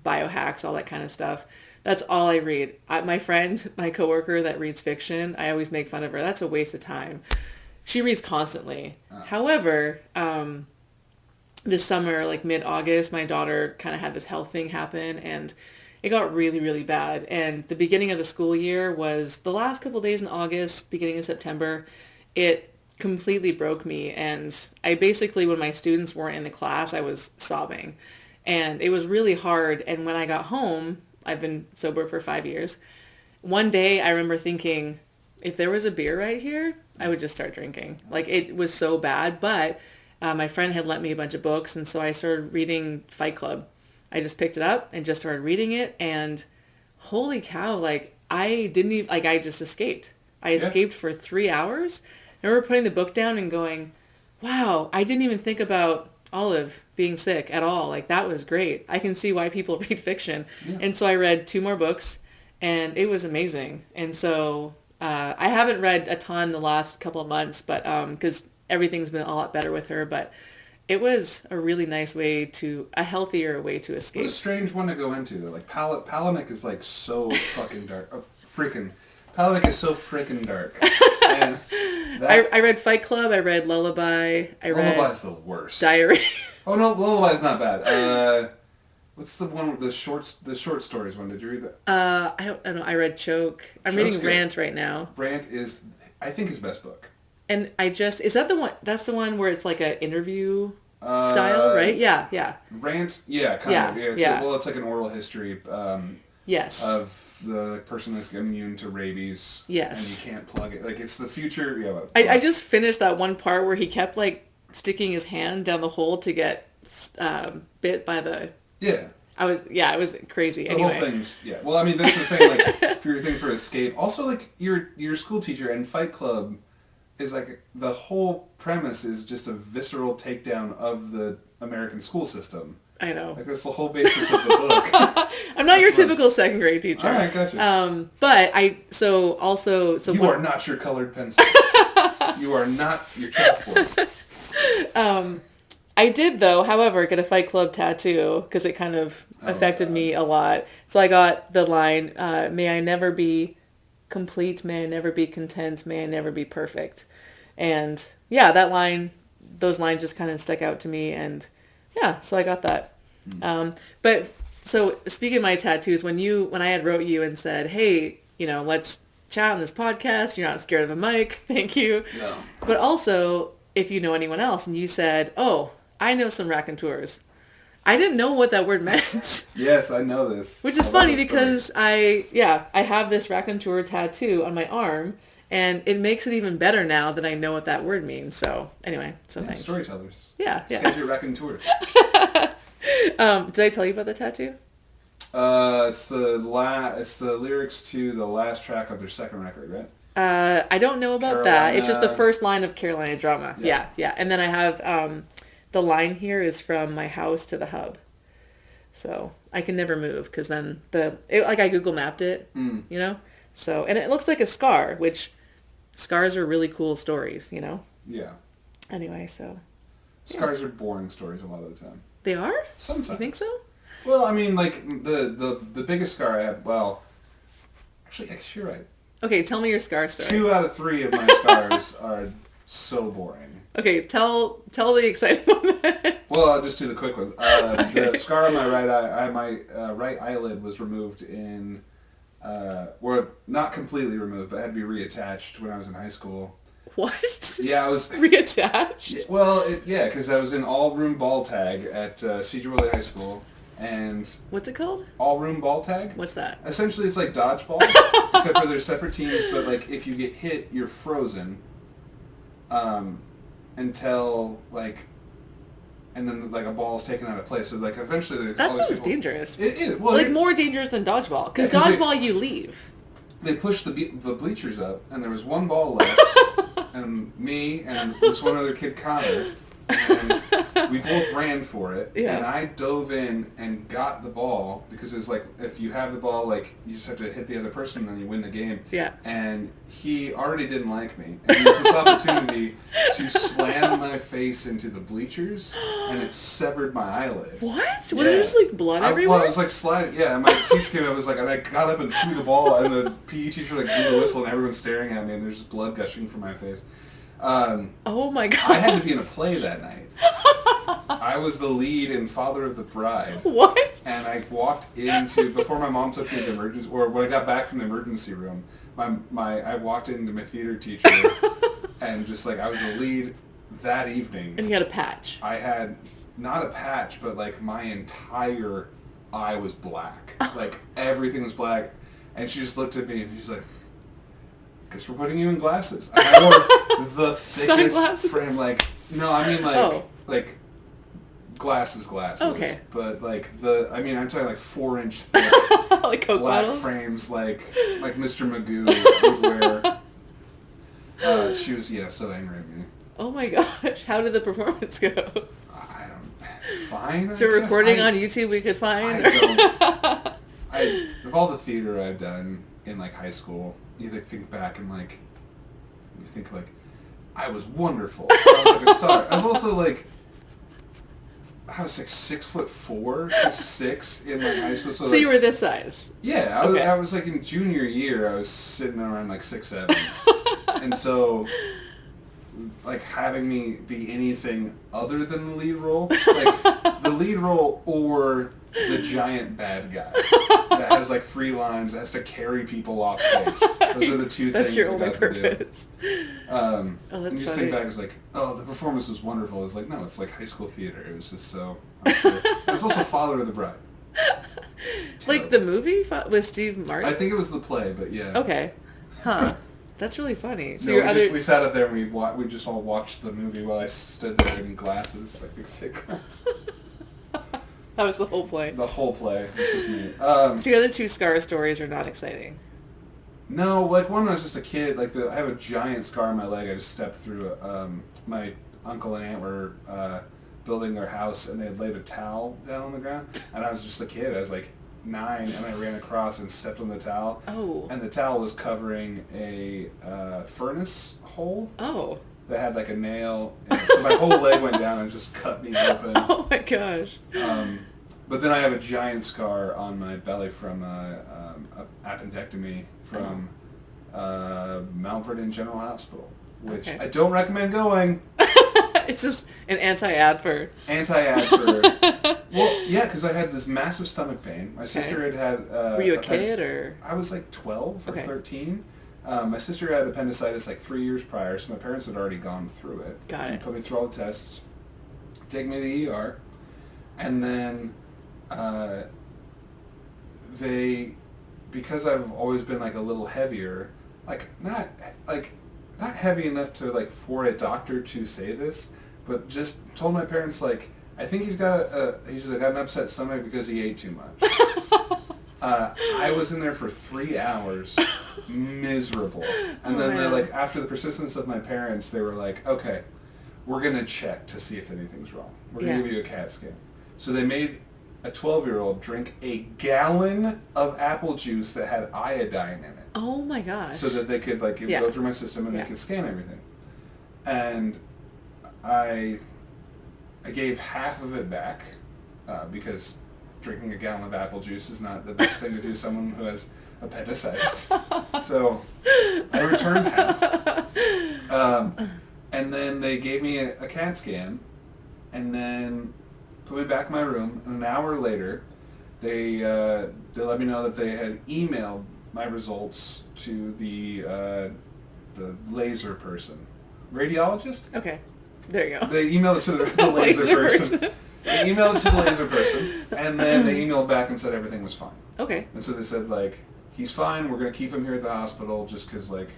A: biohacks, all that kind of stuff. That's all I read. My friend, my coworker that reads fiction, I always make fun of her. That's a waste of time. She reads constantly. However, this summer, like mid-August, my daughter kind of had this health thing happen, and it got really, really bad. And the beginning of the school year was the last couple of days in August, beginning of September. It completely broke me. And I basically, when my students weren't in the class, I was sobbing. And it was really hard. And when I got home, I've been sober for 5 years. One day I remember thinking, if there was a beer right here, I would just start drinking. Like, it was so bad. But my friend had lent me a bunch of books, and so I started reading Fight Club. I just picked it up and just started reading it, and holy cow, like, I didn't even, like, I just escaped. I escaped for 3 hours. I remember putting the book down and going, wow, I didn't even think about Olive being sick at all. Like, that was great. I can see why people read fiction. Yeah. And so I read 2 more books, and it was amazing. And so I haven't read a ton the last couple of months, but because everything's been a lot better with her, but it was a really nice way a healthier way to escape.
B: What a strange one to go into, though. Like, Palahniuk is, like, so fucking dark. Palahniuk is so freaking dark. And
A: I read Fight Club, I read Lullaby,
B: Lullaby's the worst.
A: Diary.
B: Oh, no, Lullaby's not bad. What's the one with the short stories one? Did you read that?
A: I don't know. I read Choke. I'm reading Rant right now.
B: Rant is, I think, his best book.
A: And is that the one, that's the one where it's like an interview style, right? Yeah.
B: Rant, yeah, kind of. Yeah. Well, it's like an oral history
A: yes.
B: of the person that's immune to rabies.
A: Yes.
B: And you can't plug it. Like, it's the future. Yeah.
A: I just finished that one part where he kept, like, sticking his hand down the hole to get bit by the...
B: Yeah.
A: It was crazy.
B: The whole thing's, yeah. Well, I mean, that's the same, like, for your thing for escape. Also, like, your school teacher and Fight Club is, like, the whole premise is just a visceral takedown of the American school system.
A: I know.
B: Like, that's the whole basis of the book.
A: I'm not your typical second grade teacher.
B: All right, gotcha.
A: But
B: you are not your colored pencils. You are not your chalkboard.
A: I did, though, however, get a Fight Club tattoo because it kind of affected me a lot. So I got the line, may I never be complete, may I never be content, may I never be perfect. And yeah, those lines just kind of stuck out to me, and yeah, so I got that. But so speaking of my tattoos, when I had wrote you and said, hey, let's chat on this podcast, you're not scared of a mic, thank you.
B: No.
A: But also, if you know anyone else, and you said, oh, I know some raconteurs. I didn't know what that word meant.
B: Yes, I know this.
A: Which is funny because I have this raconteur tattoo on my arm, and it makes it even better now that I know what that word means. So anyway, thanks.
B: Storytellers.
A: Yeah.
B: Skagit raconteurs.
A: Did I tell you about the tattoo?
B: It's the lyrics to the last track of their second record, right?
A: I don't know about that. It's just the first line of Carolina Drama. Yeah. And then I have the line here is from my house to the hub. So I can never move because then I Google mapped it, So, and it looks like a scar, which scars are really cool stories,
B: Yeah.
A: Anyway, so.
B: Scars are boring stories a lot of the time.
A: They are?
B: Sometimes.
A: You think so?
B: Well, I mean, like, the biggest scar I have, actually, I guess you're right.
A: Okay, tell me your scar story.
B: 2 out of 3 of my scars are so boring.
A: Okay, tell the exciting one.
B: Well, I'll just do the quick ones. Okay. The scar on my right eye, my right eyelid was removed not completely removed, but had to be reattached when I was in high school.
A: What?
B: Yeah, I was...
A: Reattached?
B: Well, because I was in all-room ball tag at Cedar Woolley High School, and...
A: What's it called?
B: All-room ball tag?
A: What's that?
B: Essentially, it's like dodgeball, except for there's separate teams, but, like, if you get hit, you're frozen, until, like... And then, like, a ball is taken out of place. So, like, eventually...
A: That sounds dangerous.
B: It is. Well,
A: like, more dangerous than dodgeball. Because dodgeball, you leave.
B: They pushed the bleachers up, and there was one ball left, and me and this one other kid, Connor, and We both ran for it,
A: Yeah.
B: and I dove in and got the ball, because it was like, if you have the ball, like, you just have to hit the other person and then you win the game.
A: Yeah.
B: And he already didn't like me. And he used this opportunity to slam my face into the bleachers, and it severed my eyelid.
A: What? Was there just like blood everywhere?
B: Well, it was like sliding. Yeah, and my teacher came up, was like, and I got up and threw the ball, and the PE teacher like blew the whistle, and everyone's staring at me, and there's just blood gushing from my face.
A: Oh my god.
B: I had to be in a play that night. I was the lead in Father of the Bride.
A: What?
B: And I walked into, before my mom took me to the emergency, or when I got back from the emergency room, I walked into my theater teacher, and just like, I was the lead that evening.
A: And you had a patch.
B: I had, not a patch, but like my entire eye was black. Like, everything was black. And she just looked at me and she's like, guess we're putting you in glasses. And I wore the thickest
A: Sunglasses?
B: frame, like, no, I mean like, like glasses.
A: Okay.
B: But like I'm talking like 4-inch thick
A: Like Coke
B: black
A: bottles?
B: frames, like Mr. Magoo would wear. She was, so angry at me.
A: Oh my gosh. How did the performance go?
B: I don't, fine.
A: Is there a recording on YouTube we could find?
B: Of all the theater I've done in like high school, you think back and like, you think like, I was wonderful. I was like a star. I was also like, I was like 6'4", 6'6" in like high school. So like,
A: you were this size?
B: Yeah, I was like in junior year, I was sitting around like 6'7", and so like having me be anything other than the lead role, like the lead role or the giant bad guy that has like 3 lines that has to carry people off stage. Those are the two
A: That's
B: things
A: your
B: I
A: only
B: got
A: purpose.
B: to do.
A: Oh, that's
B: and you just
A: funny.
B: think back, it's like, oh, the performance was wonderful. It's like, no, it's like high school theater. It was just so. It was also Father of the Bride.
A: Like the movie with Steve Martin?
B: I think it was the play, but yeah.
A: Okay. Huh. That's really funny. So
B: No, we sat up there and we just all watched the movie while I stood there in glasses, like big thick glasses.
A: That was the whole play.
B: The whole play. It was just me.
A: So your other 2 scar stories are not exciting.
B: No, like one when I was just a kid, like I have a giant scar on my leg. I just stepped through it. My uncle and aunt were building their house, and they had laid a towel down on the ground, and I was just a kid. I was like 9, and I ran across and stepped on the towel.
A: Oh.
B: And the towel was covering a furnace hole.
A: Oh.
B: That had like a nail, and so my whole leg went down and just cut me open.
A: Oh my gosh.
B: But then I have a giant scar on my belly from a appendectomy from Mount Vernon General Hospital, which I don't recommend going.
A: It's just an anti-ad for...
B: Well, yeah, because I had this massive stomach pain. My sister had...
A: Were you a kid, or...?
B: I was like 12 or 13. My sister had appendicitis like 3 years prior, so my parents had already gone through it.
A: Got it.
B: Put me through all the tests, take me to the ER, and then they, because I've always been like a little heavier, like not heavy enough to like for a doctor to say this, but just told my parents like, I think he's got an upset stomach because he ate too much. I was in there for 3 hours, miserable. And then they're like, after the persistence of my parents, they were like, okay, we're going to check to see if anything's wrong. We're going to give you a CAT scan. So they made a 12-year-old drink a gallon of apple juice that had iodine in it.
A: Oh my gosh.
B: So that they could like go through my system and they could scan everything. And I gave half of it back because drinking a gallon of apple juice is not the best thing to do to someone who has appendicitis. So I returned half. And then they gave me a CAT scan and then put me back in my room. And an hour later, they let me know that they had emailed my results to the laser person. Radiologist?
A: Okay. There you go.
B: They emailed it to the laser person. They emailed it to the laser person, and then they emailed back and said everything was fine.
A: Okay.
B: And so they said, like, he's fine, we're going to keep him here at the hospital just because, like,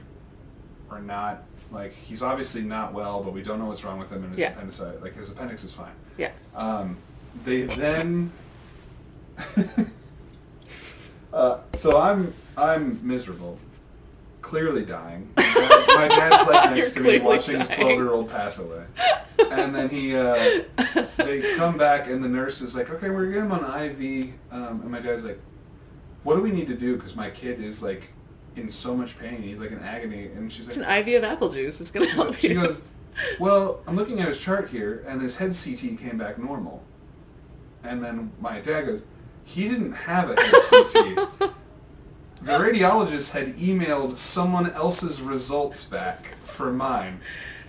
B: we're not, like, he's obviously not well, but we don't know what's wrong with him and his appendicitis. Like, his appendix is fine.
A: Yeah.
B: They then... so I'm miserable. Clearly dying. My dad's like next to me watching his 12-year-old pass away. And then they come back and the nurse is like, okay, we're getting him on IV. And my dad's like, what do we need to do? Because my kid is like in so much pain. He's like in agony. And she's like,
A: it's an IV of apple juice. It's going to help you.
B: She goes, well, I'm looking at his chart here and his head CT came back normal. And then my dad goes, he didn't have a head CT. The radiologist had emailed someone else's results back for mine.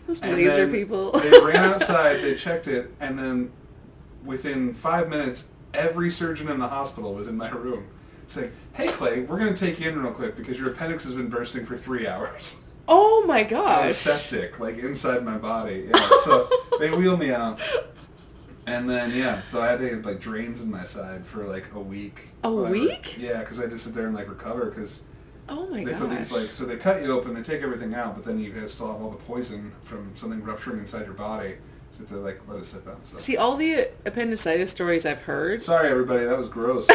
A: Those laser people.
B: They ran outside, they checked it, and then within 5 minutes, every surgeon in the hospital was in my room saying, hey Clay, we're going to take you in real quick because your appendix has been bursting for 3 hours.
A: Oh my gosh.
B: I was septic, like inside my body. Yeah, so they wheeled me out. And then, so I had to get, like, drains in my side for, like, a week.
A: A week?
B: Yeah, because I had to sit there and, like, recover, because
A: they
B: put these, like, so they cut you open, they take everything out, but then you guys still have all the poison from something rupturing inside your body, so they, like, let it sit down. So.
A: See, all the appendicitis stories I've heard...
B: Sorry, everybody, that was gross.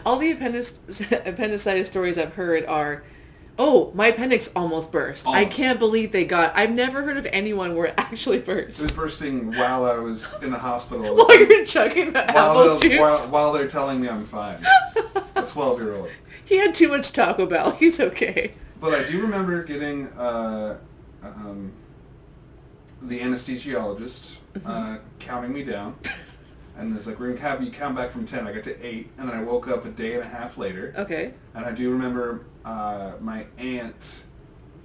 A: All the appendicitis stories I've heard are... Oh, my appendix almost burst. Almost. I can't believe they got... I've never heard of anyone where it actually burst.
B: It was bursting while I was in the hospital.
A: While you're chugging the apple juice?
B: While they're telling me I'm fine. A 12-year-old.
A: He had too much Taco Bell. He's okay.
B: But I do remember getting the anesthesiologist counting me down. And it's like, we're going to have you count back from 10. I got to 8, and then I woke up a day and a half later.
A: Okay.
B: And I do remember my aunt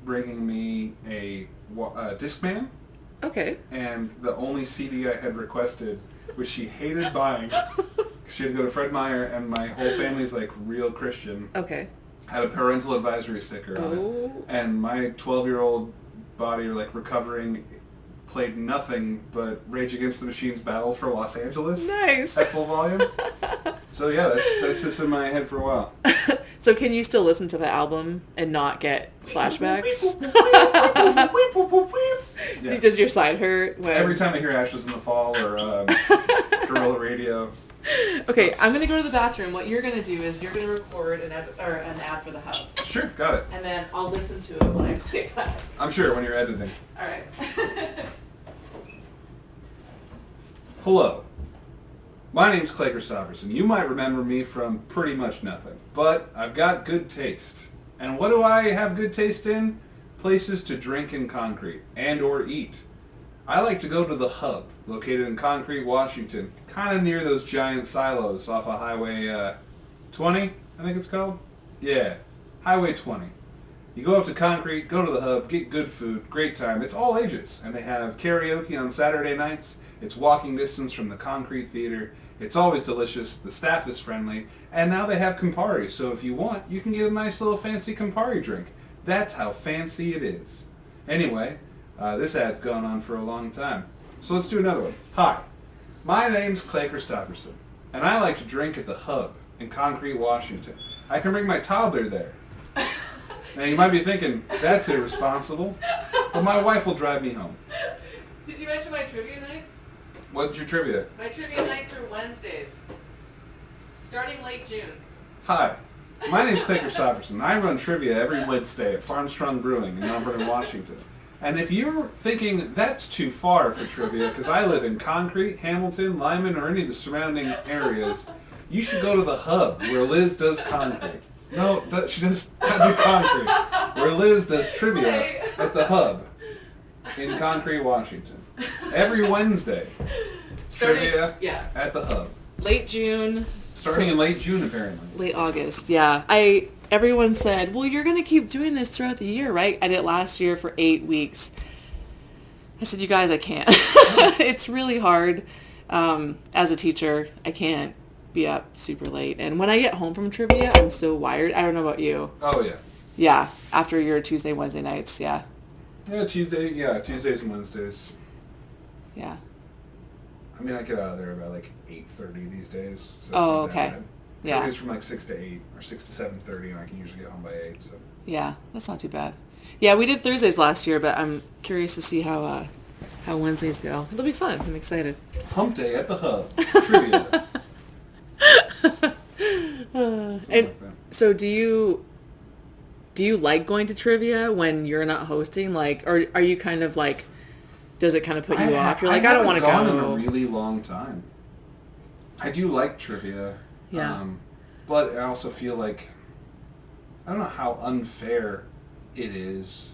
B: bringing me a Discman.
A: Okay.
B: And the only CD I had requested, which she hated buying, she had to go to Fred Meyer, and my whole family's like real Christian.
A: Okay.
B: Had a parental advisory sticker on it. And my 12-year-old body, like recovering, played nothing but Rage Against the Machine's Battle for Los Angeles.
A: Nice.
B: At full volume. So yeah, that sits in my head for a while.
A: So can you still listen to the album and not get flashbacks?
B: Yeah.
A: Does your side hurt?
B: Every time I hear Ashes in the Fall or Guerrilla Radio.
A: Okay, I'm going to go to the bathroom. What you're going to do is you're going to record an ad for the hub.
B: Sure, got it.
A: And then I'll listen to it when I play it back.
B: I'm sure, when you're editing.
A: All right.
B: Hello. My name's Clay Christofferson. You might remember me from pretty much nothing, but I've got good taste. And what do I have good taste in? Places to drink in Concrete and or eat. I like to go to the Hub, located in Concrete, Washington, kind of near those giant silos off of Highway 20, I think it's called? Yeah, Highway 20. You go up to Concrete, go to the Hub, get good food, great time. It's all ages, and they have karaoke on Saturday nights. It's walking distance from the Concrete Theater. It's always delicious. The staff is friendly. And now they have Campari, so if you want, you can get a nice little fancy Campari drink. That's how fancy it is. Anyway, this ad's gone on for a long time. So let's do another one. Hi, my name's Clay Christofferson, and I like to drink at the Hub in Concrete, Washington. I can bring my toddler there. Now you might be thinking, that's irresponsible, but my wife will drive me home.
A: Did you mention my trivia nights?
B: What's your trivia?
A: My trivia nights are Wednesdays, starting late June.
B: Hi, my name's Clay Christofferson. I run trivia every Wednesday at Farmstrong Brewing in Mount Vernon, Washington. And if you're thinking that's too far for trivia, because I live in Concrete, Hamilton, Lyman, or any of the surrounding areas, you should go to the Hub, where Liz does concrete. No, she does not do concrete. Where Liz does trivia at the Hub in Concrete, Washington. Every Wednesday. Trivia at the Hub.
A: Late June.
B: Starting in late June, apparently.
A: Late August, yeah. Everyone said, well, you're going to keep doing this throughout the year, right? I did it last year for 8 weeks. I said, you guys, I can't. It's really hard. As a teacher, I can't be up super late. And when I get home from trivia, I'm so wired. I don't know about you.
B: Oh, yeah.
A: Yeah, after your Tuesday, Wednesday nights, yeah.
B: Yeah, Tuesdays and Wednesdays.
A: Yeah.
B: I mean, I get out of there about like 8:30 these days. So it's
A: oh,
B: not
A: okay.
B: Bad.
A: Yeah.
B: It's from like 6 to 8 or 6 to 7:30, and I can usually get home by 8. So.
A: Yeah, that's not too bad. Yeah, we did Thursdays last year, but I'm curious to see how Wednesdays go. It'll be fun. I'm excited.
B: Hump Day at the Hub. Trivia.
A: And like so, do you like going to trivia when you're not hosting? Like, or are you kind of like Does it kind of put you off? You're like, I don't want to go.
B: I haven't gone in a really long time. I do like trivia.
A: Yeah.
B: But I also feel like, I don't know how unfair it is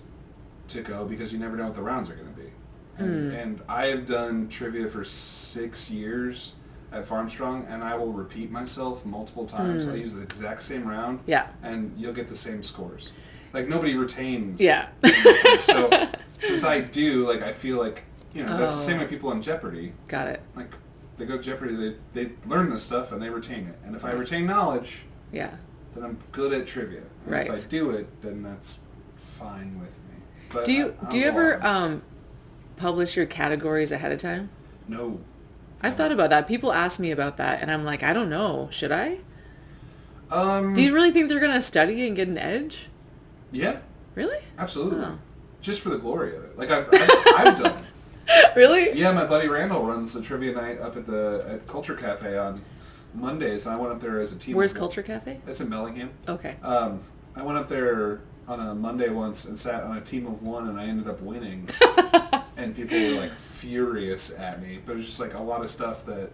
B: to go because you never know what the rounds are going to be. And I have done trivia for 6 years at Farmstrong, and I will repeat myself multiple times. I use the exact same round, and you'll get the same scores. Like, nobody retains.
A: Yeah.
B: So, since I do, like, I feel like, that's the same way people on Jeopardy.
A: Got it.
B: Like, they go to Jeopardy, they learn this stuff, and they retain it. And if I retain knowledge, then I'm good at trivia. And if I do it, then that's fine with me. But
A: do you ever publish your categories ahead of time?
B: No.
A: I've thought about that. People ask me about that, and I'm like, I don't know. Should I? Do you really think they're going to study and get an edge?
B: Yeah.
A: Really?
B: Absolutely. Oh. Just for the glory of it. Like, I've done it.
A: Really?
B: Yeah, my buddy Randall runs a trivia night up at Culture Cafe on Mondays, and I went up there as a team.
A: Where's Culture Cafe?
B: It's in Bellingham.
A: Okay.
B: I went up there on a Monday once and sat on a team of one, and I ended up winning. And people were, like, furious at me. But it was just, like, a lot of stuff that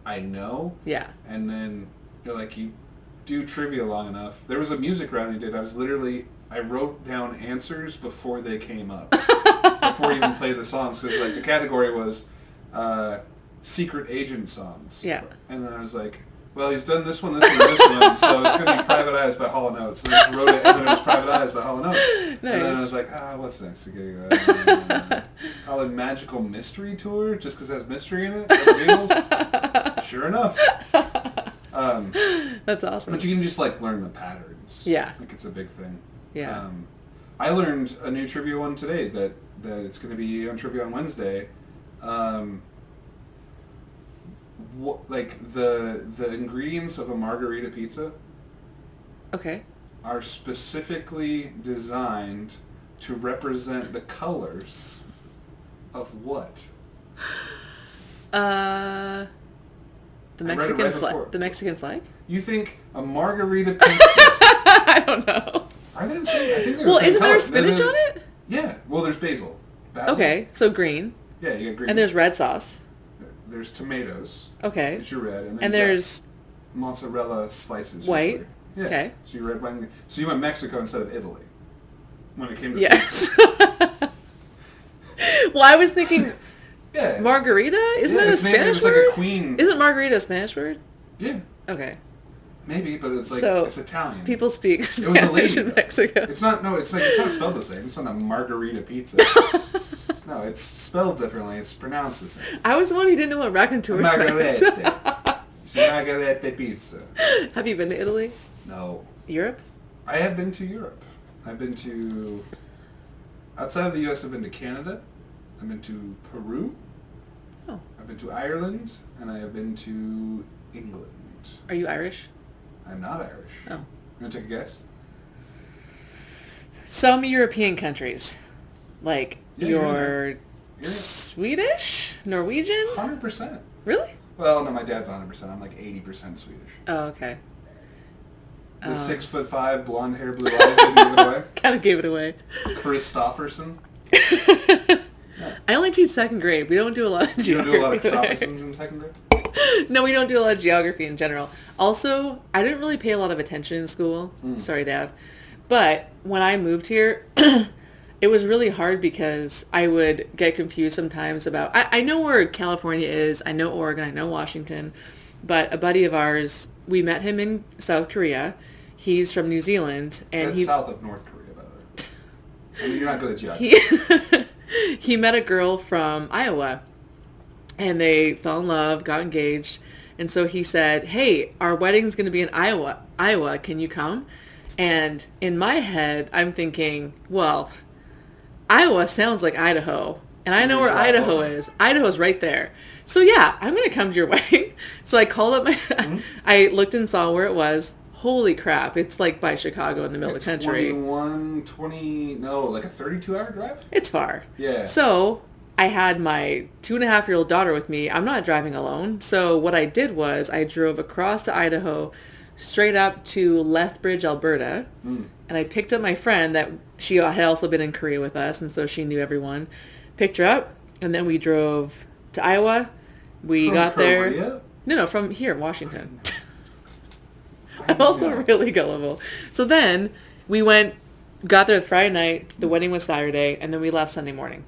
B: I know.
A: Yeah.
B: And then, you're like, you do trivia long enough. There was a music round he did. I wrote down answers before they came up. Before I even played the songs. Because, like, the category was secret agent songs.
A: Yeah.
B: And then I was like, well, he's done this one, this one, this one, so it's going to be Private Eyes by Hall & Oates. And I just wrote it, and then it was Private Eyes by Hall & Oates. Nice. And then I was like, what's next? Okay, Magical Mystery Tour, just because it has mystery in it? Beatles? Sure enough.
A: That's awesome.
B: But you can just, like, learn the patterns.
A: Yeah.
B: Like, it's a big thing.
A: Yeah.
B: I learned a new trivia one today that it's going to be on Trivia on Wednesday. Like the ingredients of a margarita pizza are specifically designed to represent the colors of what?
A: The Mexican flag. The Mexican flag?
B: You think a margarita pizza?
A: I don't know.
B: Are they the same? I think they're
A: well,
B: the same
A: isn't
B: color.
A: there spinach on it?
B: Yeah. Well, there's basil.
A: Okay, so green.
B: Yeah, you got green.
A: And there's red sauce.
B: There's tomatoes.
A: Okay.
B: It's your red. And, then
A: and there's
B: mozzarella slices.
A: White.
B: Yeah. Okay. So you red wine. So you went Mexico instead of Italy when it came to
A: yes. Well, I was thinking margarita? Isn't that a Spanish word?
B: It was like a queen.
A: Isn't margarita a Spanish word?
B: Yeah.
A: Okay.
B: Maybe, but it's like it's Italian.
A: People speak Spanish in Mexico.
B: It's not spelled the same. It's not a margarita pizza. No, it's spelled differently. It's pronounced the same.
A: I was the one who didn't know what raconteur meant.
B: Margarita. It's margarita pizza.
A: Have you been to Italy?
B: No.
A: Europe?
B: I have been to Europe. I've been to... Outside of the U.S., I've been to Canada. I've been to Peru.
A: Oh.
B: I've been to Ireland. And I have been to England.
A: Are you Irish?
B: I'm not Irish.
A: Oh.
B: You want to take a guess?
A: Some European countries. Like, you're Swedish? Norwegian?
B: 100%.
A: Really?
B: Well, no, my dad's 100%. I'm like 80% Swedish.
A: Oh, okay.
B: The 6'5", blonde hair, blue eyes didn't give it away?
A: Kind of gave it away.
B: Christofferson?
A: I only teach second grade. We don't do a lot of geography.
B: You don't do a lot of Christoffersons in second grade?
A: No, we don't do a lot of geography in general. Also, I didn't really pay a lot of attention in school. Sorry, Dad. But when I moved here, it was really hard because I would get confused sometimes about... I know where California is. I know Oregon. I know Washington. But a buddy of ours, we met him in South Korea. He's from New Zealand. And
B: That's south of North Korea, by the way. I mean, you're not good at geography.
A: He met a girl from Iowa. And they fell in love, got engaged. And so he said, hey, our wedding's going to be in Iowa. Can you come? And in my head, I'm thinking, well, Iowa sounds like Idaho. And I know where Idaho is. Idaho's right there. So yeah, I'm going to come to your wedding. So I called up I looked and saw where it was. Holy crap, it's like by Chicago in the middle of the country.
B: Like a 32-hour drive?
A: It's far.
B: Yeah.
A: So I had my 2.5-year-old daughter with me. I'm not driving alone. So what I did was I drove across to Idaho, straight up to Lethbridge, Alberta. And I picked up my friend that she had also been in Korea with us, and so she knew everyone. Picked her up, And then we drove to Iowa. We
B: From
A: got
B: Korea?
A: there. No, from here, Washington. I'm also really gullible. So then we got there Friday night. The wedding was Saturday, and then we left Sunday morning.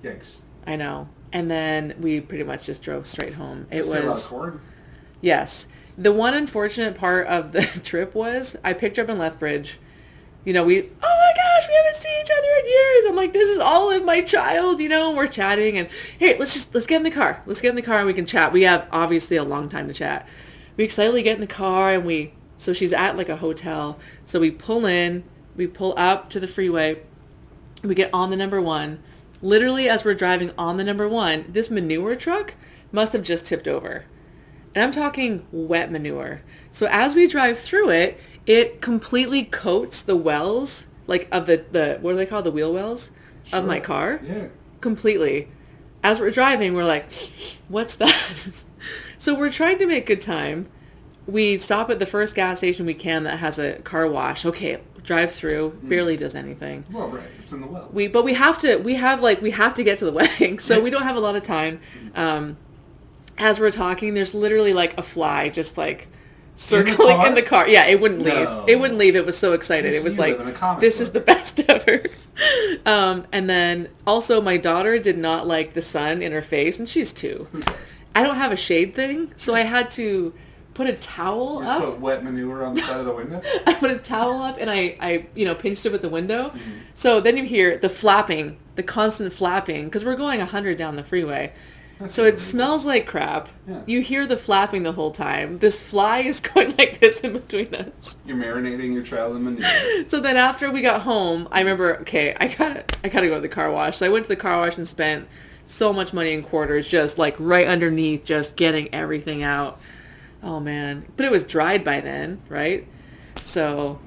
B: Yikes.
A: I know. And then we pretty much just drove straight home. It
B: Is there a lot of
A: was...
B: cord?
A: Yes. The one unfortunate part of the trip was I picked her up in Lethbridge. Oh my gosh, we haven't seen each other in years. I'm like, this is all in my child, and we're chatting and, hey, let's get in the car. Let's get in the car and we can chat. We have obviously a long time to chat. We excitedly get in the car and so she's at like a hotel. So we pull up to the freeway. We get on the number one. Literally as we're driving on the number one, this manure truck must have just tipped over. And I'm talking wet manure. So as we drive through it, it completely coats the wells, like of the what are they called? The wheel wells of my car.
B: Yeah.
A: Completely. As we're driving, we're like, what's that? So we're trying to make good time. We stop at the first gas station we can that has a car wash. Okay, drive through, barely does anything.
B: Well, right, it's in the well.
A: But we have to get to the wedding, so we don't have a lot of time. As we're talking, there's literally like a fly just like circling in the car. Yeah, it wouldn't leave.
B: No.
A: It wouldn't leave. It was so excited. It was like, this is the best ever. And then also my daughter did not like the sun in her face, and she's 2.
B: Who does?
A: I don't have a shade thing, so I had to put a towel
B: You
A: up.
B: just put wet manure on the side of the window?
A: I put a towel up and I pinched it with the window. Mm-hmm. So then you hear the flapping, the constant flapping, because we're going 100 down the freeway. So it smells like crap. Yeah. You hear the flapping the whole time. This fly is going like this in between us.
B: You're marinating your child in manure.
A: So then after we got home, I remember, okay, I gotta go to the car wash. So I went to the car wash and spent so much money in quarters, just like right underneath, just getting everything out. Oh man. But it was dried by then, right? So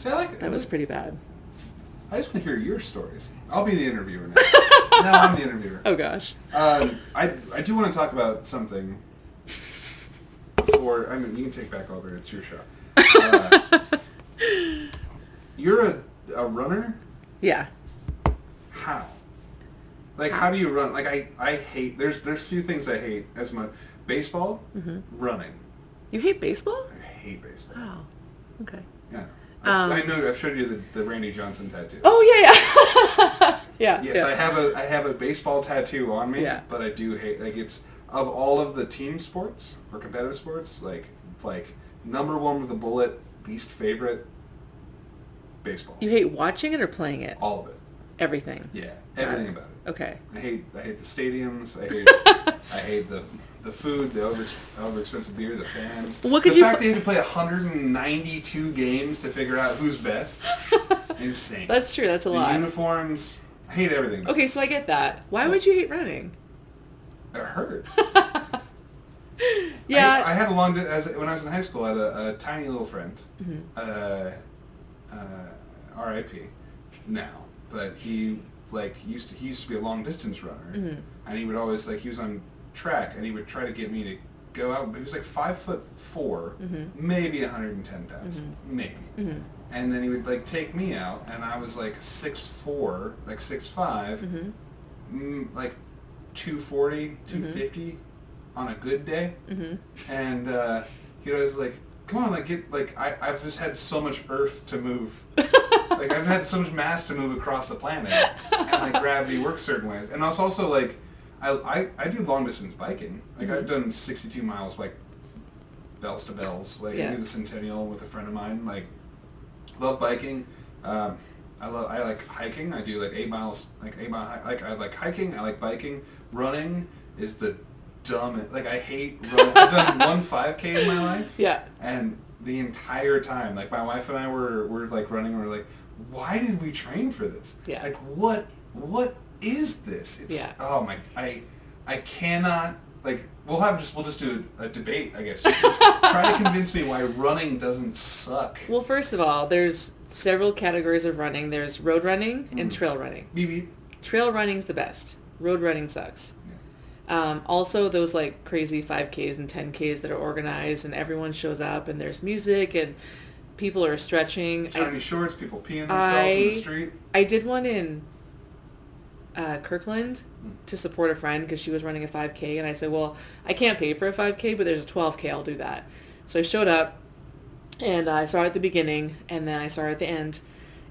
A: that was pretty bad.
B: I just want to hear your stories. I'll be the interviewer now. Now I'm the interviewer.
A: Oh gosh.
B: I do want to talk about something. You can take back over. It's your show. You're a runner?
A: Yeah.
B: How? Like, how do you run? Like, I hate. There's few things I hate as much. Baseball, running.
A: You hate baseball?
B: I hate baseball.
A: Oh. Okay.
B: Yeah. I know. I've showed you the Randy Johnson tattoo.
A: Oh yeah. Yeah.
B: Yes,
A: yeah.
B: I have a baseball tattoo on me,
A: yeah.
B: But I do hate, like, it's, of all of the team sports or competitive sports, like number one with a bullet, least favorite, baseball.
A: You hate watching it or playing it?
B: All of it.
A: Everything.
B: Yeah, everything about it.
A: Okay.
B: I hate the stadiums. I hate the food, the over expensive beer, the fans. The fact they had to play 192 games to figure out who's best. Insane.
A: That's true. That's a lot.
B: The uniforms. I hate everything.
A: Okay, so I get that. Why would you hate running?
B: It hurt.
A: Yeah.
B: I had when I was in high school, I had a tiny little friend. R.I.P. now, but he used to be a long distance runner, and he would always he was on track, and he would try to get me to go out. But he was like 5'4", maybe 110 pounds, maybe. And then he would take me out, and I was 6'4", 6'5", 240, 250 on a good day. And he was come on, I've just had so much earth to move. I've had so much mass to move across the planet, and gravity works certain ways. And it's also I do long distance biking. I've done 62 miles, bells to bells. I do the Centennial with a friend of mine. Love biking. I like hiking. I do 8 miles. I like hiking. I like biking. Running is the dumbest. I hate running. I've done one 5K in my life. Yeah. And the entire time, my wife and I were running, and we're why did we train for this? Yeah. What is this? It's oh my, I cannot, we'll just do a debate, I guess. Try to convince me why running doesn't suck.
A: Well, first of all, there's several categories of running. There's road running and trail running.
B: Beep beep.
A: Trail running's the best. Road running sucks. Yeah. Also, those crazy 5Ks and 10Ks that are organized and everyone shows up and there's music and people are stretching.
B: Shiny shorts, people peeing themselves in the street.
A: I did one in Kirkland to support a friend because she was running a 5K, and I said, well, I can't pay for a 5K, but there's a 12K, I'll do that. So I showed up, and I saw her at the beginning, and then I saw her at the end,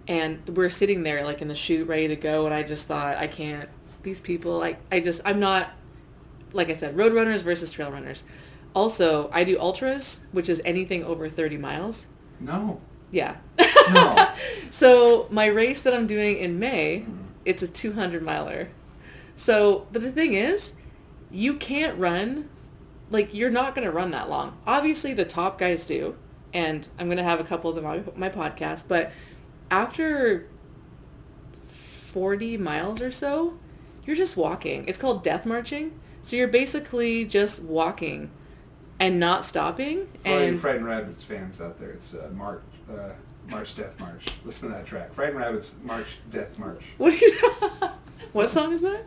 A: and we're sitting there like in the chute ready to go, and I just thought, I can't, these people, I'm not, like I said, road runners versus trail runners. Also, I do ultras, which is anything over 30 miles.
B: No.
A: Yeah.
B: No.
A: So my race that I'm doing in May, it's a 200 miler. So, but the thing is, you can't run, like you're not going to run that long. Obviously the top guys do, and I'm going to have a couple of them on my podcast, but after 40 miles or so, you're just walking. It's called death marching. So you're basically just walking and not stopping.
B: For all you Frightened Rabbits fans out there, it's March Death March. Listen to that track. Frightened Rabbits March Death March.
A: What song is that?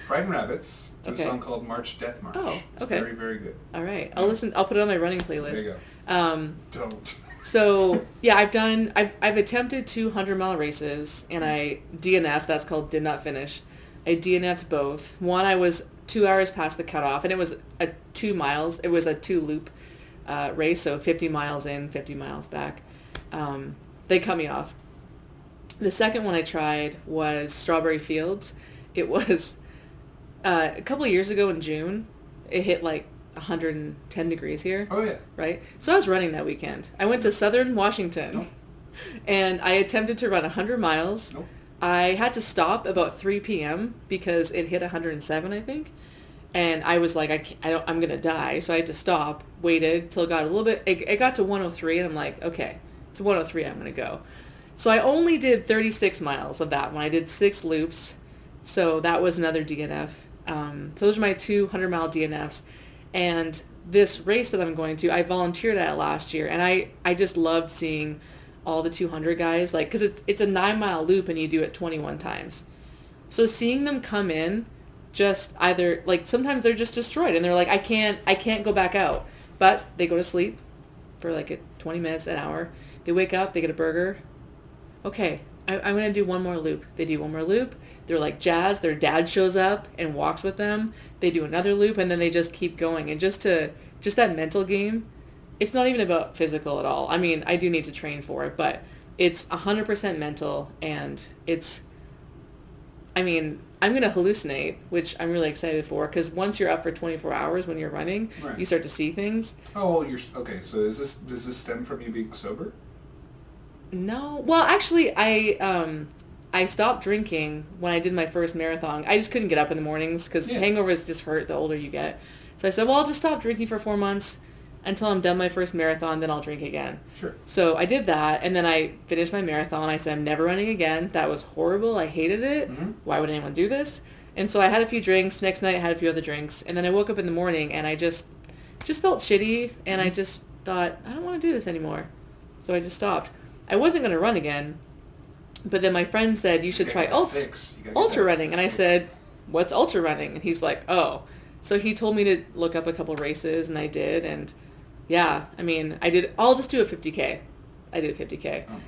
B: Frightened Rabbits do a song called March Death March.
A: Oh, okay.
B: It's very, very good.
A: All right. I'll listen. I'll put it on my running playlist.
B: There you go. Don't.
A: So yeah, I've attempted 200-mile races, and I DNF. That's called did not finish. I DNF'd both. One, I was 2 hours past the cutoff, and it was a 2 miles. It was a 2-loop race, so 50 miles in, 50 miles back. They cut me off. The second one I tried was Strawberry Fields. It was a couple of years ago in June. It hit like 110 degrees here.
B: Oh, yeah.
A: Right? So I was running that weekend. I went to Southern Washington,
B: Nope.
A: and I attempted to run 100 miles.
B: Nope.
A: I had to stop about 3 p.m. because it hit 107, I think. And I was like, I'm going to die. So I had to stop, waited till it got a little bit, it got to 103, and I'm like, okay, it's 103, I'm going to go. So I only did 36 miles of that one. I did 6 loops. So that was another DNF. So those are my 200-mile DNFs. And this race that I'm going to, I volunteered at last year, and I just loved seeing all the 200 guys, like, because it's a 9-mile loop and you do it 21 times. So seeing them come in, just either, like, sometimes they're just destroyed and they're like, I can't go back out. But they go to sleep for like 20 minutes, an hour. They wake up, they get a burger. Okay, I'm going to do one more loop. They do one more loop. They're like jazzed. Their dad shows up and walks with them. They do another loop, and then they just keep going. And just that mental game, it's not even about physical at all. I mean, I do need to train for it, but it's 100% mental, and I'm going to hallucinate, which I'm really excited for, because once you're up for 24 hours when you're running,
B: right,
A: you start to see things.
B: Oh, okay, so does this stem from you being sober?
A: No. Well, actually, I stopped drinking when I did my first marathon. I just couldn't get up in the mornings because hangovers just hurt the older you get. So I said, well, I'll just stop drinking for 4 months until I'm done my first marathon, then I'll drink again.
B: Sure.
A: So I did that, and then I finished my marathon. I said, I'm never running again. That was horrible. I hated it.
B: Mm-hmm.
A: Why would anyone do this? And so I had a few drinks. Next night I had a few other drinks. And then I woke up in the morning, and I just felt shitty, and I just thought, I don't want to do this anymore. So I just stopped. I wasn't going to run again, but then my friend said, you should try ultra running. And I said, what's ultra running? And he's like, oh. So he told me to look up a couple races, and I did. And yeah, I'll just do a 50K. I did a 50K. Oh,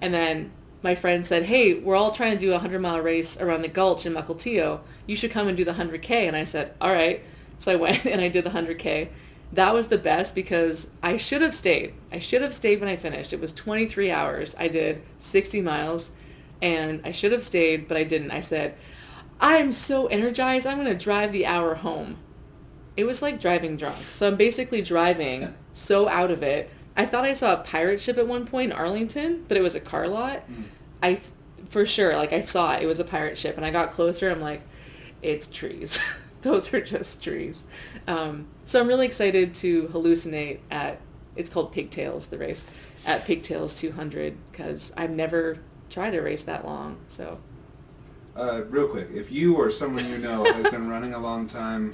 A: and then my friend said, hey, we're all trying to do a 100-mile race around the Gulch in Mukilteo. You should come and do the 100K. And I said, all right. So I went and I did the 100K. That was the best because I should have stayed. I should have stayed when I finished. It was 23 hours. I did 60 miles, and I should have stayed, but I didn't. I said, I'm so energized, I'm going to drive the hour home. It was like driving drunk. So I'm basically driving so out of it. I thought I saw a pirate ship at one point in Arlington, but it was a car lot. For sure, I saw it. It was a pirate ship, and I got closer. I'm like, it's trees. Those are just trees. So I'm really excited to hallucinate it's called Pigtails, the race, at Pigtails 200, because I've never tried a race that long. So,
B: real quick, if you or someone you know has been running a long time,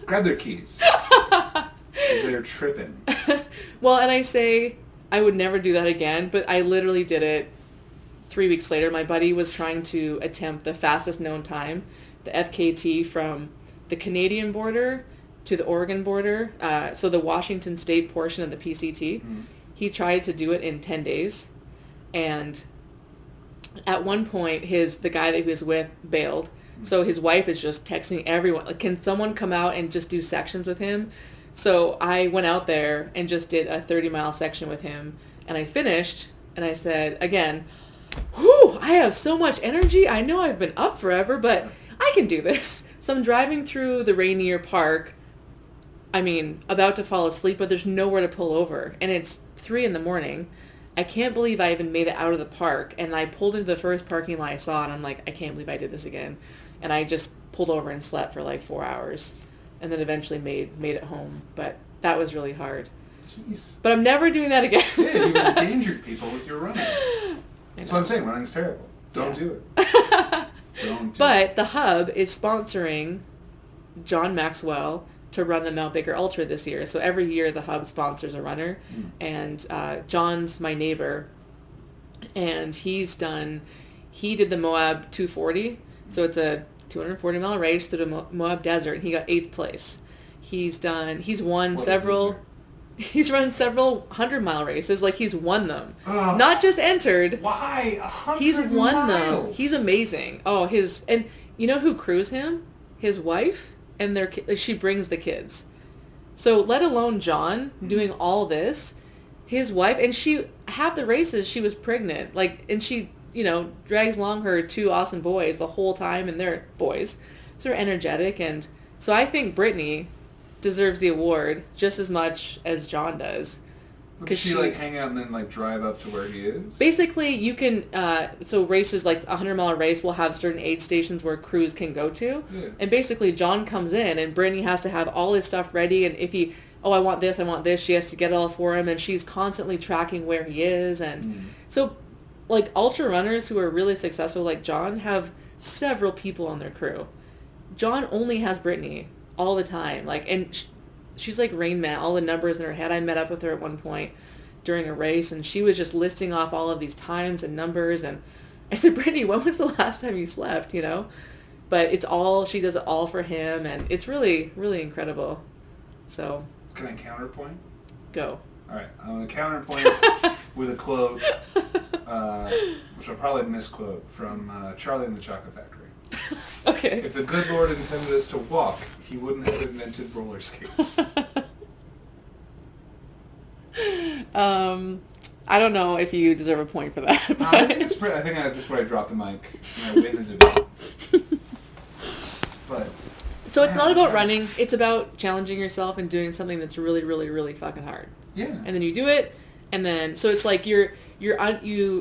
B: grab their keys. Because they're tripping.
A: Well, and I say I would never do that again, but I literally did it 3 weeks later. My buddy was trying to attempt the fastest known time, the FKT from the Canadian border to the Oregon border, so the Washington State portion of the PCT. He tried to do it in 10 days, and at one point the guy that he was with bailed, So his wife is just texting everyone, like, can someone come out and just do sections with him? So I went out there and just did a 30-mile section with him, and I finished, and I said, again, whew, I have so much energy. I know I've been up forever, but I can do this. So I'm driving through the Rainier Park, about to fall asleep, but there's nowhere to pull over. And it's 3 a.m. I can't believe I even made it out of the park. And I pulled into the first parking lot I saw, and I'm like, I can't believe I did this again. And I just pulled over and slept for like 4 hours. And then eventually made it home. But that was really hard.
B: Jeez.
A: But I'm never doing that again.
B: Yeah, you've endangered people with your running. That's what I'm saying. Running's terrible. Don't do it.
A: But the Hub is sponsoring John Maxwell to run the Mount Baker Ultra this year. So every year the Hub sponsors a runner. And John's my neighbor. And he did the Moab 240. So it's a 240-mile race through the Moab Desert. And he got 8th place. He's run several 100-mile races. Like, he's won them. Not just entered.
B: Why? 100
A: He's won
B: miles.
A: them. He's amazing. And you know who crews him? His wife, and she brings the kids. So let alone John doing all this, his wife, and half the races she was pregnant. Like, and she, drags along her 2 awesome boys the whole time, and they're boys. So they're energetic, and so I think Brittany deserves the award just as much as John does.
B: Does she hang out and then drive up to where he is? Basically,
A: you can, so races like a 100-mile race will have certain aid stations where crews can go to.
B: Yeah.
A: And basically John comes in and Brittany has to have all his stuff ready. And if he, I want this, she has to get it all for him. And she's constantly tracking where he is. And so ultra runners who are really successful like John have several people on their crew. John only has Brittany all the time. She's like Rain Man, all the numbers in her head. I met up with her at one point during a race, and she was just listing off all of these times and numbers. And I said, Brittany, when was the last time you slept, But she does it all for him, and it's really, really incredible. So.
B: Can I counterpoint?
A: Go.
B: All right. I'm going to counterpoint with a quote, which I'll probably misquote, from Charlie and the Chocolate Factory.
A: Okay.
B: If the good Lord intended us to walk, he wouldn't have invented roller skates.
A: I don't know if you deserve a point for that.
B: I think I just where I dropped the mic and I waited a bit. But
A: so it's not about running. It's about challenging yourself and doing something that's really, really, really fucking hard.
B: Yeah.
A: And then you do it, and then so it's like you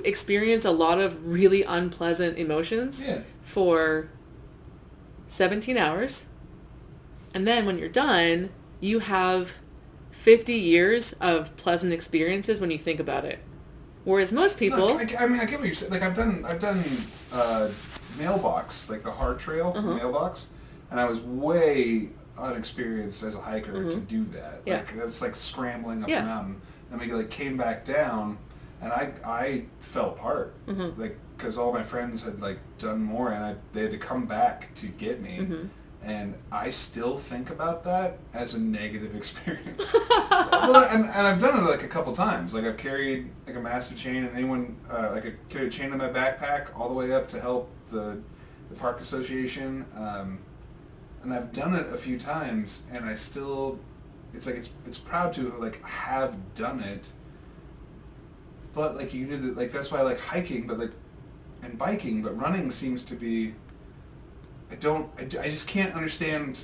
A: experience a lot of really unpleasant emotions for 17 hours, and then when you're done, you have 50 years of pleasant experiences when you think about it. Whereas most people...
B: I get what you're saying. I've done mailbox, the hard trail mailbox, and I was way unexperienced as a hiker to do that. It was scrambling up a mountain. Then we came back down, and I fell apart. Because all my friends had done more, and they had to come back to get me. And I still think about that as a negative experience. And I've done it a couple times. I've carried a massive chain, and I carried a chain in my backpack all the way up to help the park association. And I've done it a few times, and I still, it's proud to have done it. But you do that's why I like hiking, but and biking, but running seems to be. I just can't understand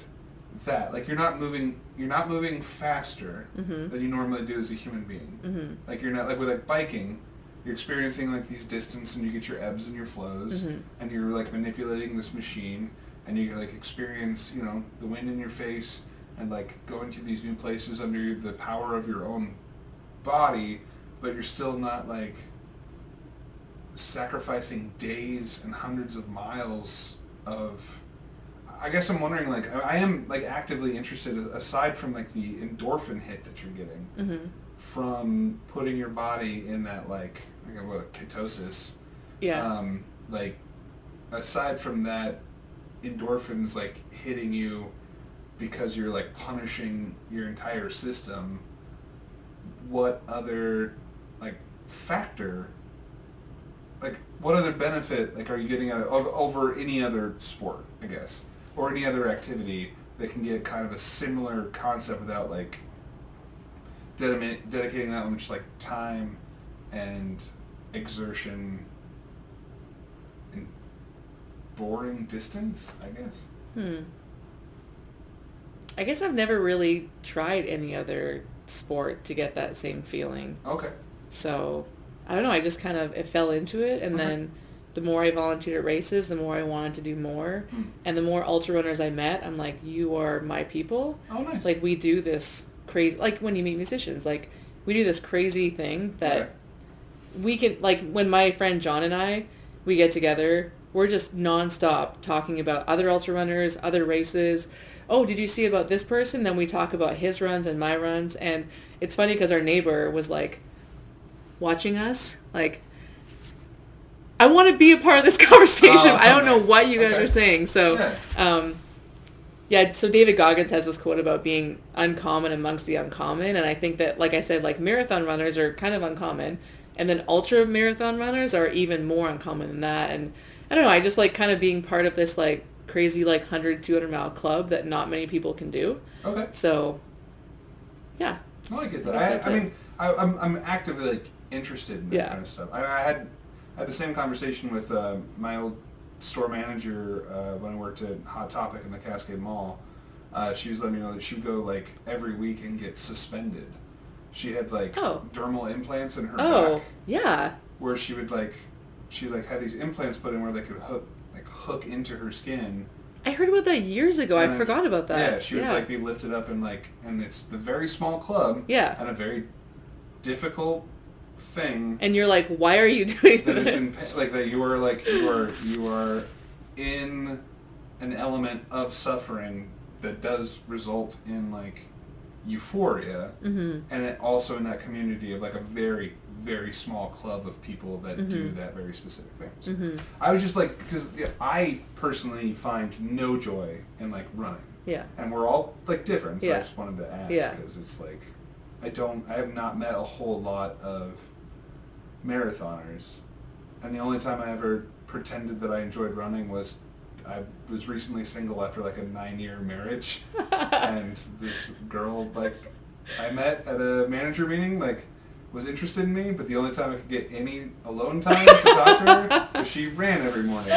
B: that. You're not moving faster than you normally do as a human being. You're not with biking, you're experiencing these distance, and you get your ebbs and your flows, and you're manipulating this machine, and you experience the wind in your face, and going to these new places under the power of your own body, but you're still not sacrificing days and hundreds of miles of. I guess I'm wondering, I am actively interested, aside from the endorphin hit that you're getting from putting your body in that ketosis. Yeah. Aside from that, endorphins hitting you because you're punishing your entire system. What other factor? what other benefit, like, are you getting over any other sport, I guess, or any other activity that can get kind of a similar concept without, like, dedicating that much, like, time and exertion and boring distance, I guess?
A: I guess I've never really tried any other sport to get that same feeling.
B: Okay.
A: So, I don't know, I just kind of, it fell into it, and then the more I volunteered at races, the more I wanted to do more, and the more ultra runners I met, I'm like, you are my people.
B: Oh, nice.
A: Like, we do this crazy, like when you meet musicians, like, we do this crazy thing that we can, like, when my friend John and I, we get together, we're just nonstop talking about other ultra runners, other races. Oh, did you see about this person? Then we talk about his runs and my runs, and it's funny because our neighbor was like watching us, like, I want to be a part of this conversation. I don't know what you guys are saying. So, so David Goggins has this quote about being uncommon amongst the uncommon, and I think that, like I said, like, marathon runners are kind of uncommon, and then ultra marathon runners are even more uncommon than that, and I don't know, I just like kind of being part of this, like, crazy, like, 100, 200 mile club that not many people can do. Okay. So, yeah.
B: No, I get that. I mean, I'm actively, like, interested in that kind of stuff. I had the same conversation with my old store manager when I worked at Hot Topic in the Cascade Mall. She was letting me know that she would go, like, every week and get suspended. She had, like, dermal implants in her back.
A: Yeah.
B: Where she would, like, had these implants put in where they could hook into her skin.
A: I heard about that years ago. I forgot about that.
B: Yeah, she would like be lifted up and it's the very small club. Yeah. And a very difficult thing.
A: And you're like, why are you doing
B: that?
A: This?
B: That you are in an element of suffering that does result in, like, euphoria, and it also in that community of, like, a very, very small club of people that do that very specific thing. So I was just like, because I personally find no joy in, like, running. Yeah. And we're all, like, different, so I just wanted to ask, because it's like, I have not met a whole lot of marathoners, and the only time I ever pretended that I enjoyed running was I was recently single after, like, a 9-year marriage, and this girl, like, I met at a manager meeting, like, was interested in me, but the only time I could get any alone time to talk to her was she ran every morning.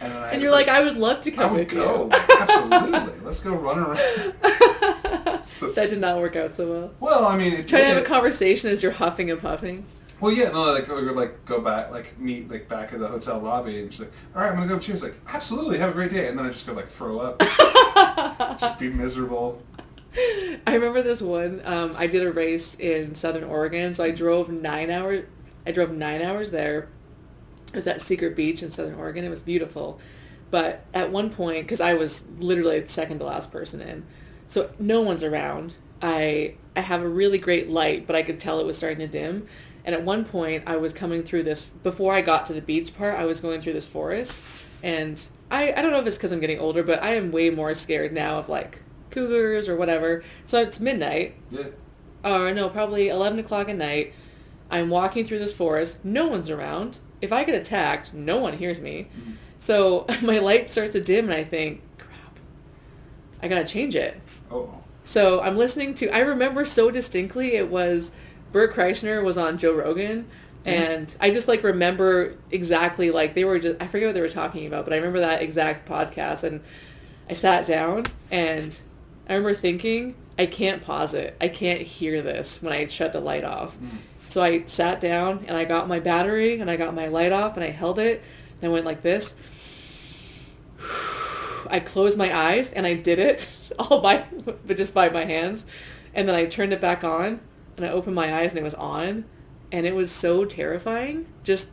B: And
A: you're like, I would love to come with you.
B: I would go. Absolutely. Let's go run around.
A: That did not work out so well.
B: Well, I mean,
A: trying to have a conversation as you're huffing and puffing.
B: Well, yeah, no, like, we would, like, go back, like, meet, like, back at the hotel lobby, and she's like, all right, I'm going to go cheers. Like, absolutely, have a great day. And then I just go, like, throw up. Just be miserable.
A: I remember this one, I did a race in Southern Oregon, so I drove 9 hours. I drove 9 hours there. It was at Secret Beach in Southern Oregon. It was beautiful. But at one point, because I was literally the second to last person in, so no one's around. I have a really great light, but I could tell it was starting to dim. And at one point, I was coming through this, before I got to the beach part, I was going through this forest. And I don't know if it's because I'm getting older, but I am way more scared now of, like, cougars or whatever. So it's midnight. Yeah. Or no, probably 11 o'clock at night. I'm walking through this forest. No one's around. If I get attacked, no one hears me. Mm-hmm. So my light starts to dim, and I think, crap, I gotta change it. Oh. So I'm listening to, I remember so distinctly, it was Bert Kreischer was on Joe Rogan, and I just, like, remember exactly, like, they were just, I forget what they were talking about, but I remember that exact podcast, and I sat down, and I remember thinking, I can't pause it. I can't hear this when I shut the light off. So I sat down, and I got my battery, and I got my light off, and I held it, and I went like this. I closed my eyes, and I did it all just by my hands, and then I turned it back on, and I opened my eyes, and it was on, and it was so terrifying. Just,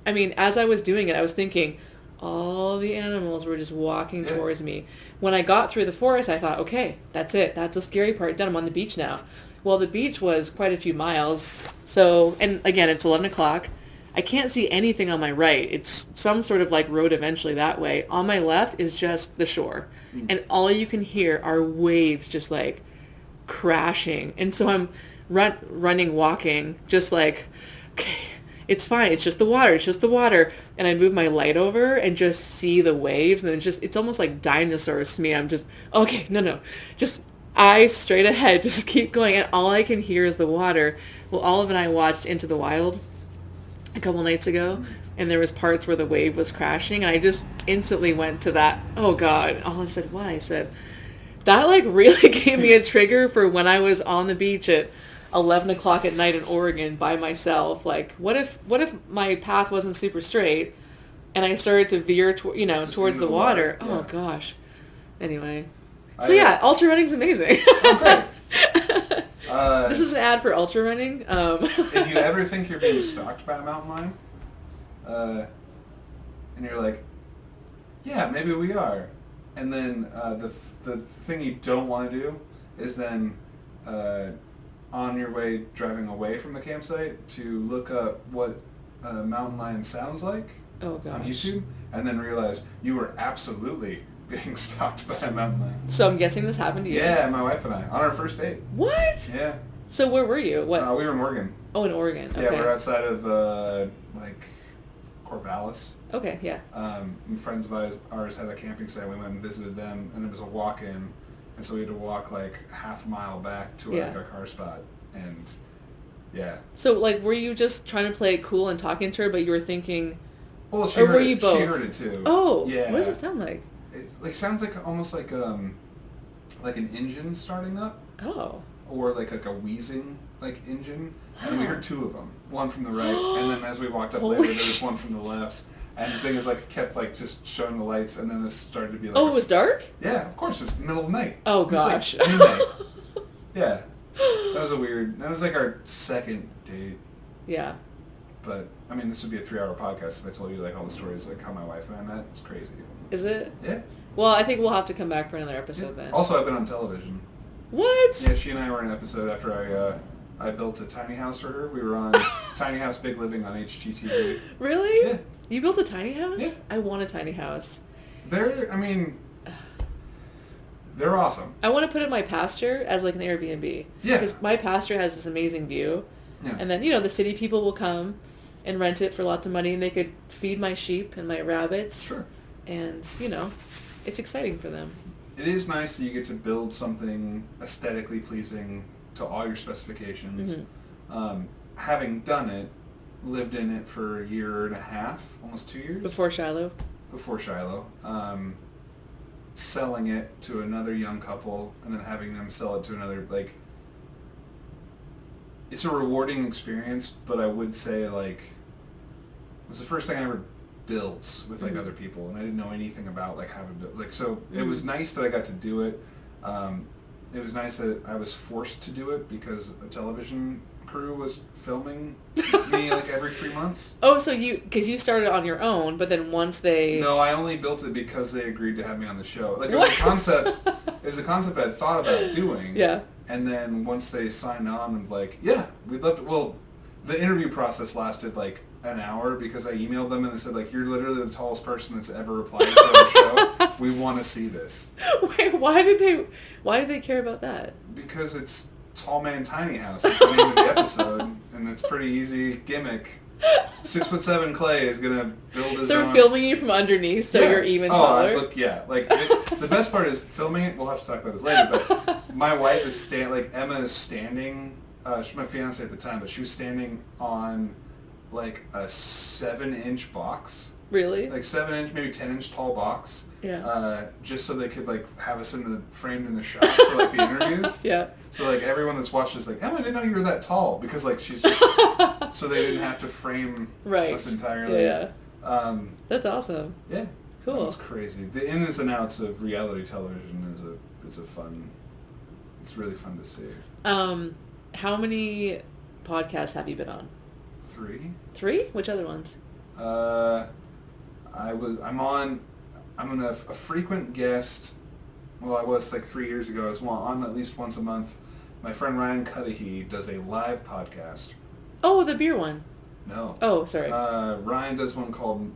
A: I mean, as I was doing it, I was thinking, all the animals were just walking towards me. When I got through the forest, I thought, okay, that's it. That's the scary part done. I'm on the beach now. Well, the beach was quite a few miles. So, and again, it's 11 o'clock. I can't see anything on my right. It's some sort of, like, road eventually that way. On my left is just the shore. And all you can hear are waves just, like, crashing. And so I'm running, walking, just like, okay. it's fine. It's just the water. It's just the water. And I move my light over and just see the waves. And it's almost like dinosaurs to me. I'm just, okay, no. Just eyes straight ahead. Just keep going. And all I can hear is the water. Well, Olive and I watched Into the Wild a couple nights ago. And there was parts where the wave was crashing. And I just instantly went to that. Oh, God. Olive said, what? I said, that like really gave me a trigger for when I was on the beach at 11 o'clock at night in Oregon by myself. Like, what if my path wasn't super straight and I started to veer towards the water? Yeah. Oh gosh. Anyway. So yeah, ultra running's amazing.
B: Oh, great.
A: This is an ad for ultra running.
B: If you ever think you're being stalked by a mountain lion, and you're like, yeah, maybe we are. And then the thing you don't want to do is then on your way driving away from the campsite to look up what a mountain lion sounds like on YouTube, and then realize you were absolutely being stalked by a mountain lion.
A: So I'm guessing this happened to you.
B: Yeah, my wife and I on our first date.
A: What?
B: Yeah.
A: So where were you? What?
B: We were in Oregon.
A: Oh, in Oregon. Okay.
B: Yeah, we're outside of Corvallis.
A: Okay, yeah.
B: Friends of ours had a camping site. We went and visited them, and it was a walk-in, and so we had to walk like half a mile back to our car spot, and yeah.
A: So like, were you just trying to play it cool and talking to her, but you were thinking,
B: well,
A: or were you both?
B: She heard it too.
A: Oh,
B: yeah.
A: What does it sound like?
B: It like sounds like almost like an engine starting up.
A: Oh.
B: Or like a wheezing like engine, and we heard two of them, one from the right, and then as we walked up later, there was one from the left. And the thing is, like, it kept, like, just showing the lights, and then it started to be, like...
A: Oh, it was dark?
B: Yeah, of course. It was the middle of the night.
A: Oh, gosh.
B: It was, like, midnight. Yeah. That was, like, our second date.
A: Yeah.
B: But, I mean, this would be a 3-hour podcast if I told you, like, all the stories, like, how my wife and I met. It's crazy.
A: Is it?
B: Yeah.
A: Well, I think we'll have to come back for another episode then.
B: Also, I've been on television.
A: What?
B: Yeah, she and I were in an episode after I built a tiny house for her. We were on Tiny House Big Living on HGTV.
A: Really?
B: Yeah.
A: You built a tiny house?
B: Yeah.
A: I want a tiny house.
B: They're awesome.
A: I want to put it in my pasture as like an Airbnb.
B: Yeah.
A: Because my pasture has this amazing view.
B: Yeah.
A: And then, the city people will come and rent it for lots of money, and they could feed my sheep and my rabbits.
B: Sure.
A: And, it's exciting for them.
B: It is nice that you get to build something aesthetically pleasing to all your specifications. Mm-hmm. Having done it, lived in it for a year and a half, almost 2 years.
A: Before Shiloh.
B: Selling it to another young couple and then having them sell it to another, like, it's a rewarding experience, but I would say, like, it was the first thing I ever built with, like, mm-hmm. other people, and I didn't know anything about, like, how to build, like, so mm-hmm. It was nice that I got to do it. It was nice that I was forced to do it because a television crew was filming me like every 3 months.
A: Oh, so because you started on your own, but then once they...
B: No, I only built it because they agreed to have me on the show. Like, it was a concept I'd thought about doing.
A: Yeah.
B: And then once they signed on, and like, yeah, we'd love to... Well, the interview process lasted like an hour because I emailed them and they said, like, you're literally the tallest person that's ever applied for our show. We want to see this.
A: Wait, why did they care about that?
B: Because it's Tall Man Tiny House. It's the name of the episode, and it's pretty easy gimmick. 6'7" Clay is gonna build his
A: They're
B: own...
A: filming you from underneath, so you're even taller.
B: The best part is filming it. We'll have to talk about this later. But my wife is Emma is standing. She's my fiance at the time, but she was standing on like a 7-inch box.
A: Really?
B: Like 7-inch, maybe 10-inch tall box.
A: Yeah.
B: Just so they could like have us framed in the shot for like the interviews.
A: Yeah.
B: So like everyone that's watched is like, Emma, I didn't know you were that tall, because like she's just so they didn't have to frame us entirely.
A: Yeah. That's awesome.
B: Yeah.
A: Cool.
B: It's crazy. The ins and outs of reality television is a fun. It's really fun to see.
A: How many podcasts have you been on?
B: 3.
A: 3? Which other ones?
B: I'm a frequent guest. Well, I was like 3 years ago. I was on at least once a month. My friend Ryan Cudahy does a live podcast.
A: Oh, the beer one.
B: No.
A: Oh, sorry.
B: Ryan does one called...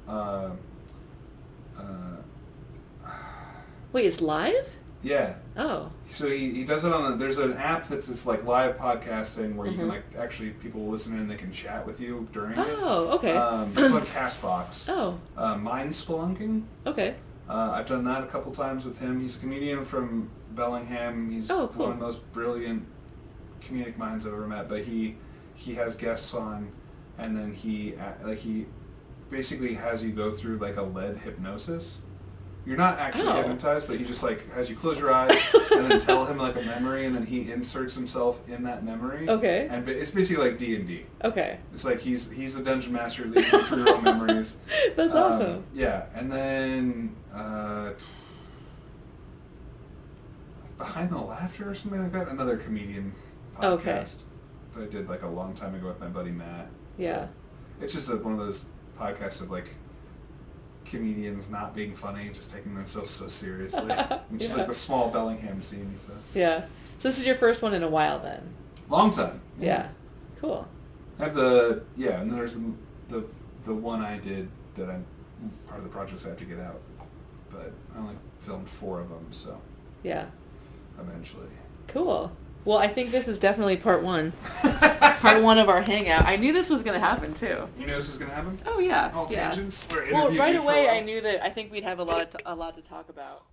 A: Wait, it's live?
B: Yeah.
A: Oh.
B: So he does it on there's an app that's this like live podcasting where you can like actually people listen in and they can chat with you during it.
A: Oh, okay.
B: It's on Castbox.
A: Oh.
B: Mind Spelunking.
A: Okay.
B: I've done that a couple times with him. He's a comedian from Bellingham. He's
A: cool.
B: one of the most brilliant comedic minds I've ever met. But he has guests on, and then he basically has you go through like a lead hypnosis. You're not actually hypnotized, but he just like has you close your eyes and then tell him like a memory, and then he inserts himself in that memory.
A: Okay.
B: And it's basically like D&D.
A: Okay.
B: It's like he's the dungeon master leading you through your own memories.
A: That's awesome.
B: Yeah, and then Behind the Laughter or something like that, another comedian podcast that I did like a long time ago with my buddy Matt.
A: Yeah.
B: It's just one of those podcasts of like comedians not being funny, just taking themselves so seriously. Just like the small Bellingham scene. So.
A: Yeah. So this is your first one in a while then?
B: Long time.
A: Yeah. Cool.
B: I have and then there's the one I did that I'm part of the projects I have to get out. But I only filmed 4 of them, so.
A: Yeah.
B: Eventually.
A: Cool. Well, I think this is definitely part 1. Part 1 of our hangout. I knew this was going to happen, too.
B: You knew this was going to happen?
A: Oh, yeah.
B: All tangents?
A: Well, right away I knew that I think we'd have a lot to talk about.